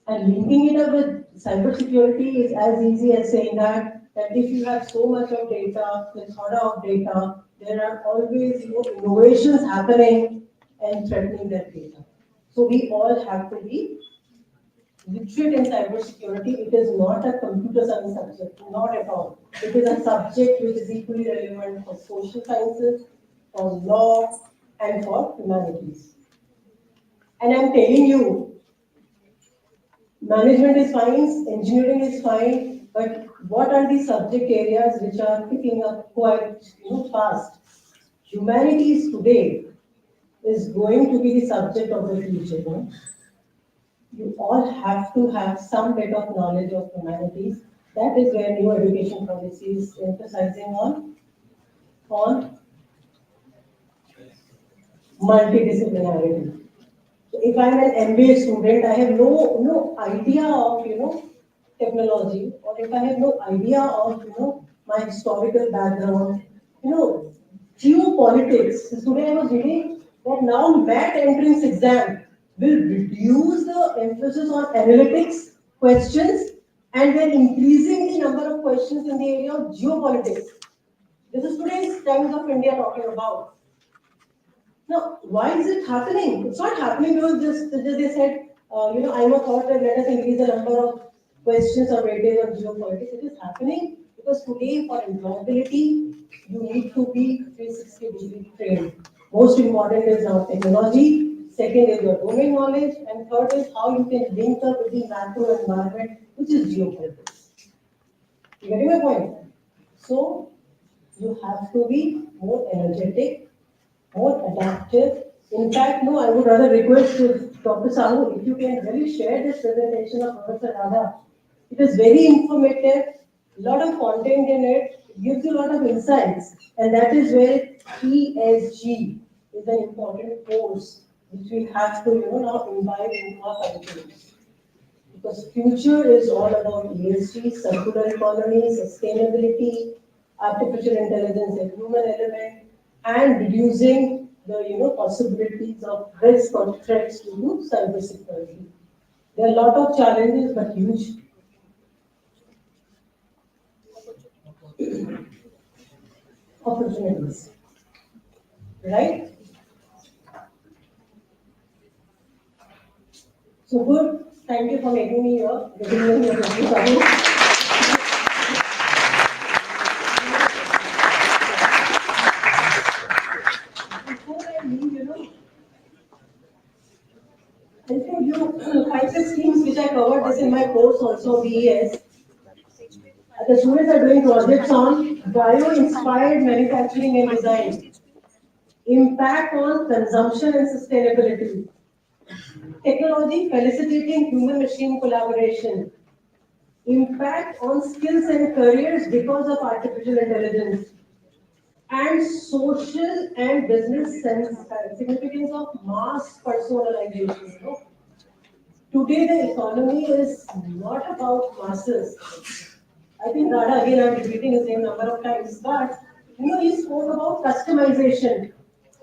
And linking it up with cybersecurity is as easy as saying that if you have so much of data, plethora of data, there are always innovations happening and threatening that data. So we all have to be literate in cybersecurity. It is not a computer science subject, not at all. It is a subject which is equally relevant for social sciences, for law, and for humanities. And I'm telling you, management is fine, engineering is fine, but what are the subject areas which are picking up quite fast? Humanities today is going to be the subject of the future. You all have to have some bit of knowledge of humanities. That is where new education policy is emphasizing on multidisciplinarity. So if I'm an MBA student, I have no idea of technology, or if I have no idea of my historical background, geopolitics. So today I was reading that now MAT entrance exam will reduce the emphasis on analytics questions and then increasing the number of questions in the area of geopolitics. This is today's Times of India talking about. Now, why is it happening? It's not happening because just they said, I'm a thought that let us increase the number of questions or weightage of geopolitics. It is happening because today for employability, you need to be 360 degree trained. Most important is now technology, second is your domain knowledge, and third is how you can link up with the macro environment, which is geopolitics. You getting my point? So, you have to be more energetic, more adaptive. In fact, no, I would rather request if Dr. Sahu, if you can really share this presentation of Professor Radha, it is very informative, a lot of content in it, it gives you a lot of insights, and that is where ESG is an important course which we have to, now imbibe into our curriculum. Because future is all about ESG, circular economy, sustainability, artificial intelligence and human element, and reducing the possibilities of risk or threats to cybersecurity. There are a lot of challenges, but huge opportunities. Right? So good. Thank you for making me here. Giving me your time. I think you 5-6 themes which I covered this in my course also BES. The students are doing projects on bio-inspired manufacturing and design, impact on consumption and sustainability, technology facilitating human-machine collaboration, impact on skills and careers because of artificial intelligence, and social and business significance of mass personalization. Today the economy is not about masses. I think Radha, again I'm repeating the same number of times, but he spoke about customization.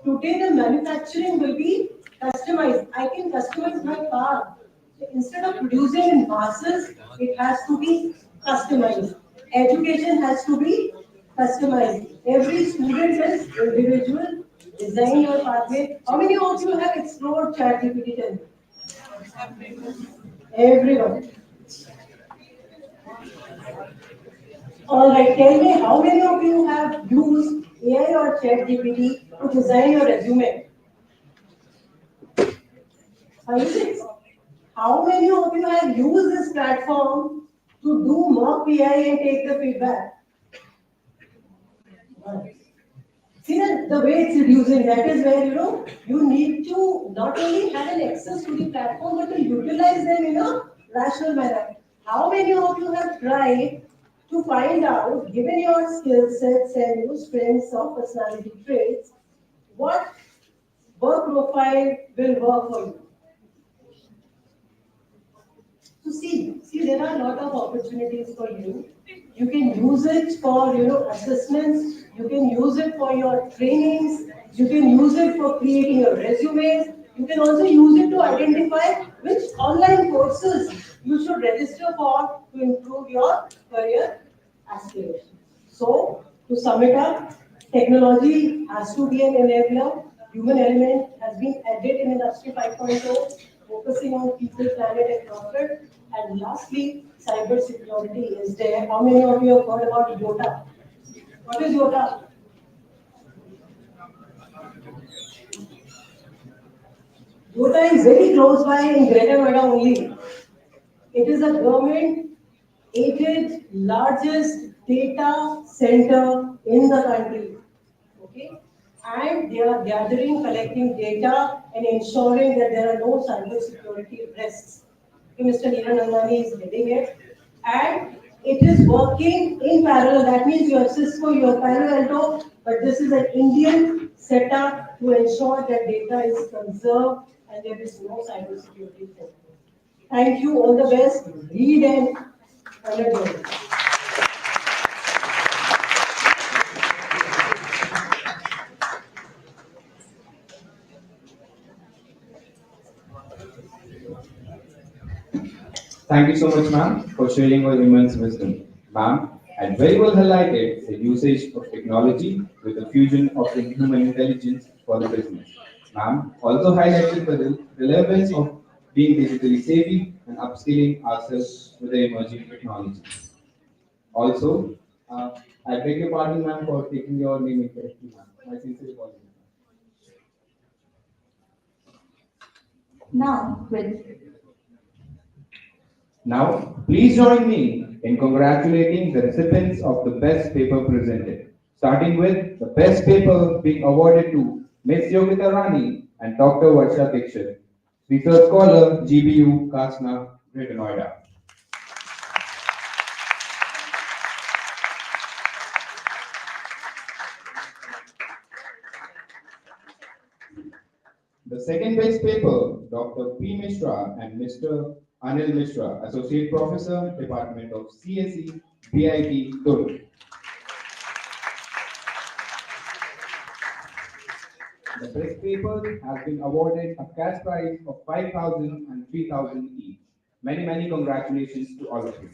Today the manufacturing will be customized. I can customize my car. So instead of producing in masses, it has to be customized. Education has to be customized. Every student is individual. Design your pathway. How many of you have explored ChatGPT? Everyone. All right, tell me how many of you have used AI or ChatGPT to design your resume? 5, 6. How many of you have used this platform to do mock PI and take the feedback? See the way it's reducing, that is where you need to not only have an access to the platform but to utilize them in a rational manner. How many of you have tried to find out, given your skill sets and your strengths of personality traits, what work profile will work for you? So see, there are a lot of opportunities for you. You can use it for assessments. You can use it for your trainings. You can use it for creating your resumes. You can also use it to identify which online courses you should register for to improve your career aspirations. So, to sum it up, technology has to be an enabler. Human element has been added in Industry 5.0, focusing on people, planet, and profit. And lastly, cyber security is there. How many of you have heard about YOTA? What is YOTA? YOTA is very close by in Greater Noida only. It is a government-aided largest data center in the country. Okay? And they are gathering, collecting data and ensuring that there are no cyber security risks. Mr. Neeran Nandani is leading it. And it is working in parallel. That means you have Cisco, you have Palo Alto, but this is an Indian setup to ensure that data is conserved and there is no cyber security threat. Thank you, all the best. Read and understand. Thank you so much, ma'am, for sharing your immense wisdom. Ma'am had very well highlighted the usage of technology with the fusion of the human intelligence for the business. Ma'am also highlighted the relevance of being digitally savvy and upskilling ourselves with the emerging technology. Also, I beg your pardon, ma'am, for taking your name incorrectly, ma'am. My sincere apologies. Now, please join me in congratulating the recipients of the best paper presented, starting with the best paper being awarded to Ms. Yogita Rani and Dr. Varsha Dikshit. Research Scholar, GBU, Kasna, Greater Noida. The second best paper, Dr. P. Mishra and Mr. Anil Mishra, Associate Professor, Department of CSE, BIT, Durg. The best paper has been awarded a cash prize of 5,000 and 3,000 each. Many, many congratulations to all of you.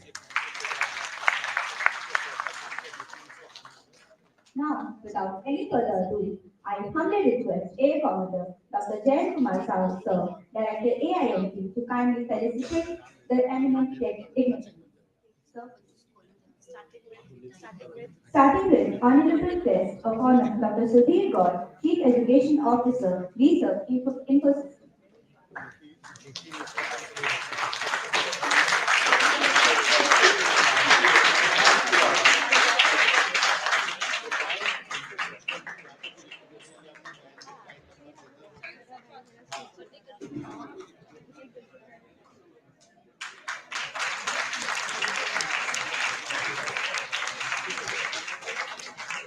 Now, without any further ado, I humbly request A Commodore Dr. Jayan Kumar Sahu, Sir, Director AIMT, to kindly felicitate the eminent dignitaries. Sir, starting with Honorable Guest of Honor Dr. Sudhir Gaur, Chief Education Officer, Research Infosys.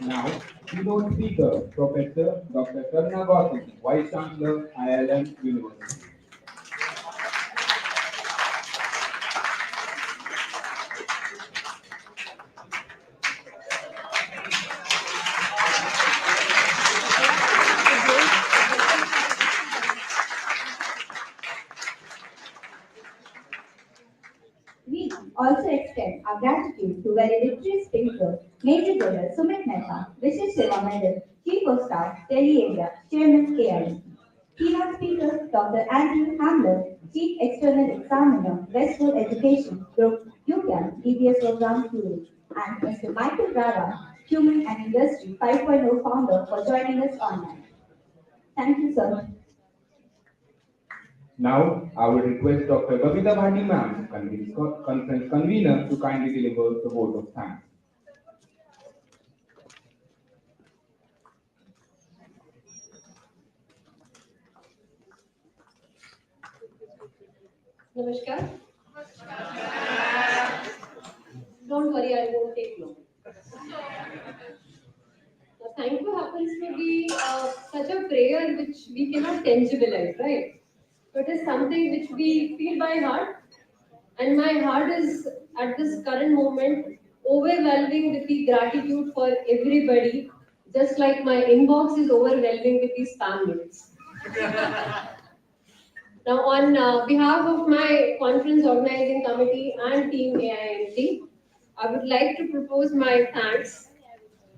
Now, keynote speaker, Professor Dr. Karna Gautam, Vice Chancellor, IIM University. We also extend our gratitude to valedictory speaker, Major General Sumit Mehta, Visit Seva Medal, Chief of Staff, Delhi Area, Chairman AIC. Keynote speaker, Dr. Andrew Hamler, Chief External Examiner, Westwood Education, Group UCAM, EBS Program Guru, and Mr. Michael Rara, Human and Industry 5.0 founder, for joining us online. Thank you, sir. Now, I will request Dr. Babita Bhatti ma'am, conference convener, to kindly deliver the vote of thanks. Namaskar. Don't worry, I won't take long. Now, thank you happens to be such a prayer which we cannot tangibilize, right? So it is something which we feel by heart, and my heart is at this current moment overwhelming with the gratitude for everybody, just like my inbox is overwhelming with these spam mails. Now, on behalf of my conference organizing committee and team AIMT, I would like to propose my thanks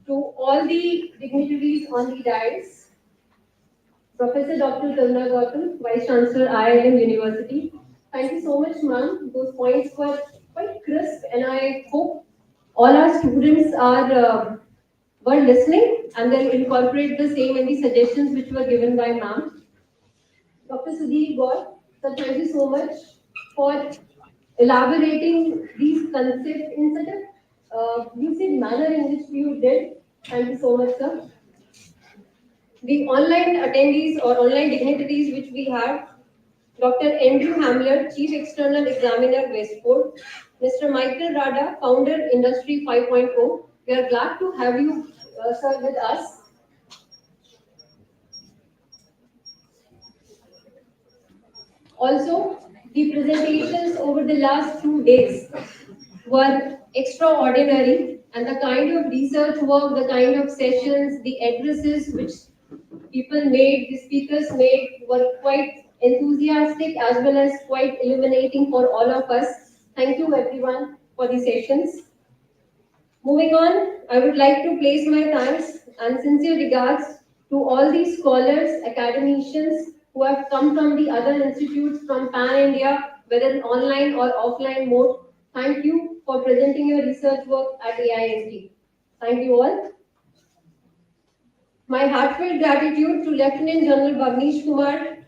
to all the dignitaries on the dais. Professor Dr. Karna Gautam, Vice Chancellor, IIM University. Thank you so much, ma'am. Those points were quite crisp, and I hope all our students are were listening and they'll incorporate the same in the suggestions which were given by ma'am. Dr. Sudhir Gaur, sir, thank you so much for elaborating these concepts in such a lucid manner in which you did. Thank you so much, sir. The online attendees or online dignitaries which we have, Dr. Andrew Hamler, Chief External Examiner, Westport, Mr. Michael Rada, Founder, Industry 5.0. We are glad to have you, sir, with us. Also, the presentations over the last 2 days were extraordinary, and the kind of research work, the kind of sessions, the addresses which people made, the speakers made, were quite enthusiastic as well as quite illuminating for all of us. Thank you everyone for the sessions. Moving on, I would like to place my thanks and sincere regards to all the scholars, academicians who have come from the other institutes from Pan-India, whether in online or offline mode. Thank you for presenting your research work at AIMT. Thank you all. My heartfelt gratitude to Lieutenant General Bhavnish Kumar,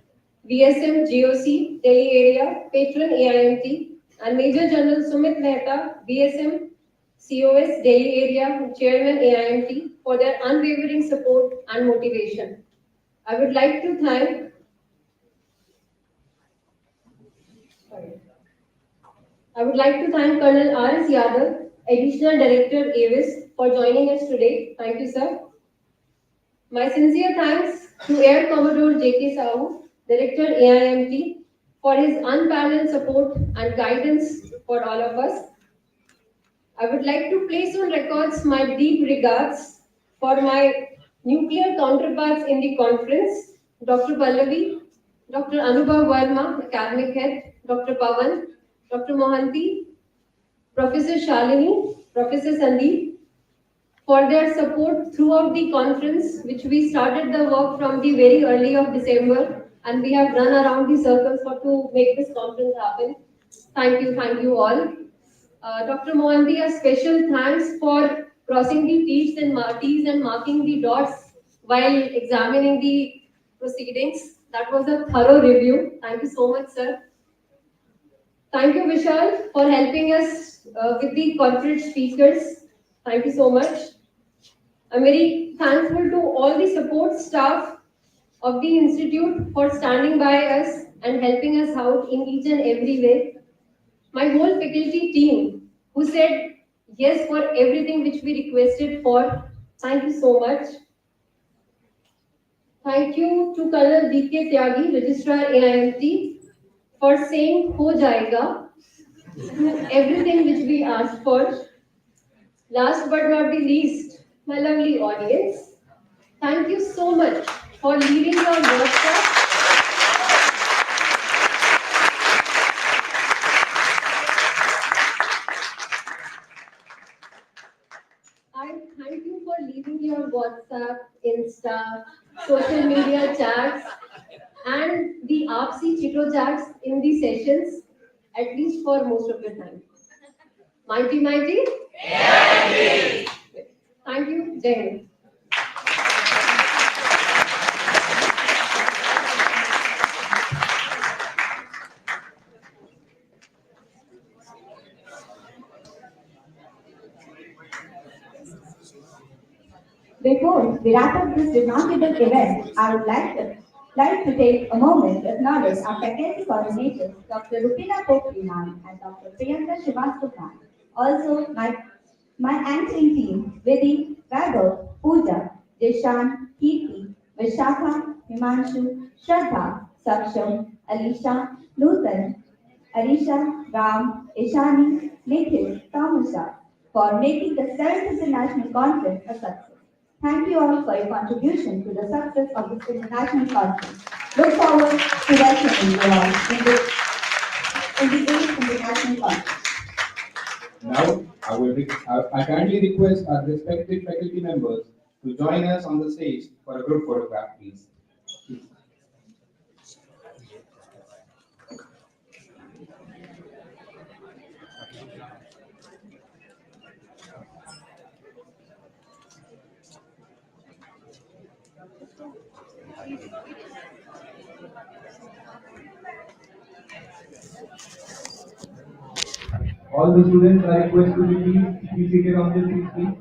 VSM GOC, Delhi area, patron AIMT, and Major General Sumit Mehta, VSM COS, Delhi area, Chairman AIMT, for their unwavering support and motivation. I would like to thank I would like to thank Colonel R.S. Yadav, Additional Director AVIS, for joining us today. Thank you, sir. My sincere thanks to Air Commodore J.K. Sahu, Director AIMT, for his unparalleled support and guidance for all of us. I would like to place on records my deep regards for my nuclear counterparts in the conference, Dr. Pallavi, Dr. Anubhav Verma, Academic Head, Dr. Pavan, Dr. Mohanty, Professor Shalini, Professor Sandeep, for their support throughout the conference, which we started the work from the very early of December, and we have run around the circles for to make this conference happen. Thank you all. Dr. Mohanty, a special thanks for crossing the T's and marking the dots while examining the proceedings. That was a thorough review. Thank you so much, sir. Thank you, Vishal, for helping us with the corporate speakers. Thank you so much. I'm very thankful to all the support staff of the Institute for standing by us and helping us out in each and every way. My whole faculty team who said yes for everything which we requested for. Thank you so much. Thank you to Colonel D.K. Tyagi, Registrar AIMT, for saying ho jayega to everything which we asked for. Last but not the least, my lovely audience, thank you so much for leading your workshop. I thank you for leaving your WhatsApp, Insta, social media chats, and the Aapsi Chito chats in the sessions, at least for most of the time. Mighty, mighty? Yeah, thank you, Jai Hind. Before we wrap up this remarkable event, I would like to take a moment to acknowledge our faculty coordinators, Dr. Rupina Pokhriman and Dr. Priyanka Srivastava. Also, my anchoring team, Vidhi, Vaibhav, Pooja, Dishan, Kirti, Vishakha, Himanshu, Shraddha, Saksham, Alisha, Nutan, Arisha, Ram, Ishani, Nikhil, Tamusha for making the 7th International Conference a success. Thank you all for your contribution to the success of this international conference. Look forward to welcoming you all in the 8th International Conference. Now, I kindly request our respected faculty members to join us on the stage for a group photograph, please. All the students are requested to be seated on the seats, please.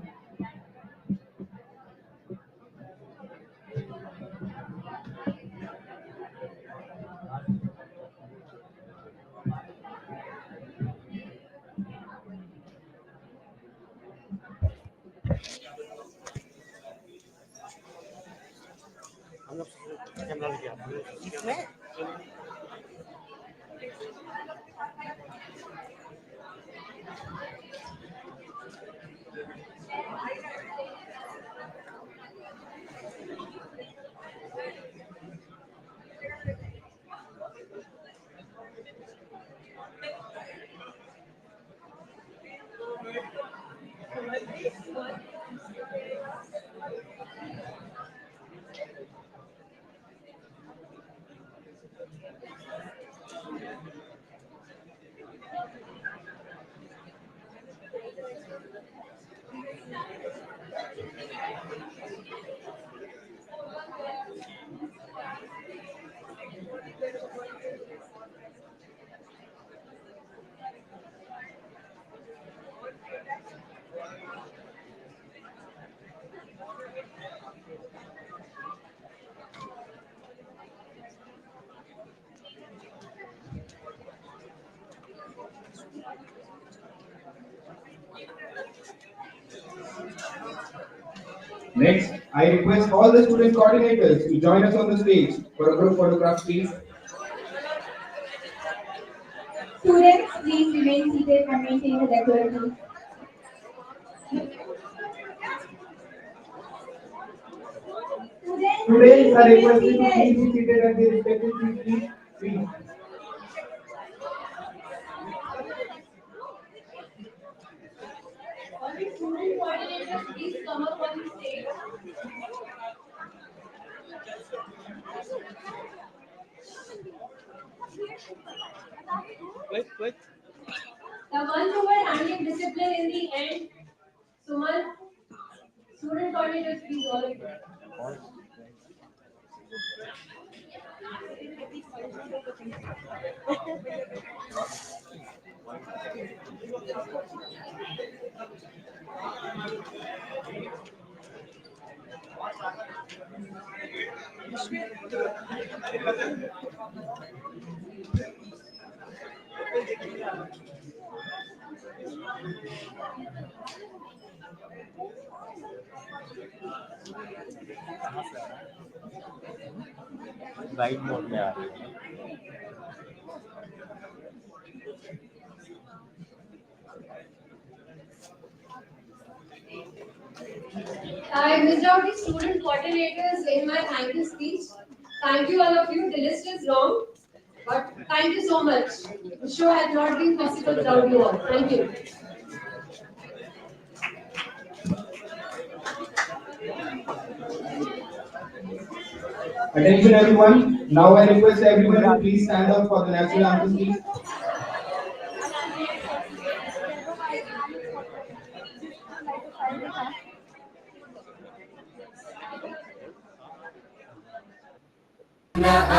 Next, I request all the student coordinators to join us on the stage for a group photograph, please. Students, please remain seated and maintain the decorum. Students are requested to please be seated at the respective seats, please. Please. All the student coordinators, please come up on the stage. Wait. The ones who were handling discipline in the end, Suman, student coordinators, please all of you. Right mode में आ रही है। I missed out the student coordinators in my thank you speech. Thank you all of you. The list is long, but thank you so much. The show had not been possible without you all. Thank you. Attention everyone. Now I request everyone to please stand up for the national anthem, please.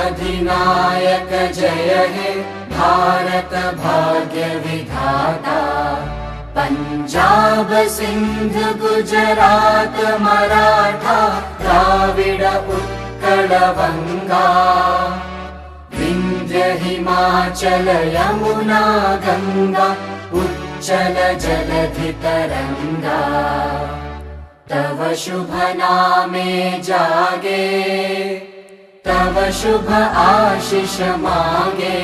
अधिनायक जय हे भारत भाग्य विधाता पंजाब सिंध गुजरात मराठा द्राविड उत्कल बंगा विंध्य हिमाचल यमुना गंगा उच्चल जलधि तरंगा तव शुभ नामे जागे तव शुभ आशीष मागे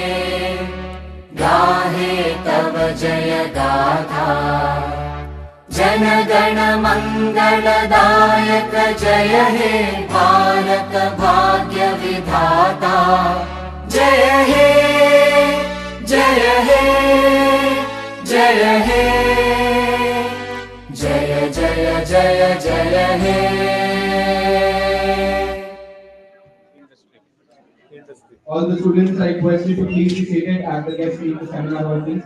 गाहे तव जय गाथा जन गण मंगलदायक जय हे भारत भाग्य विधाता जय हे जय हे जय हे जय जय जय जय हे All the students are requested to please be seated as the guests leave the seminar hall, please.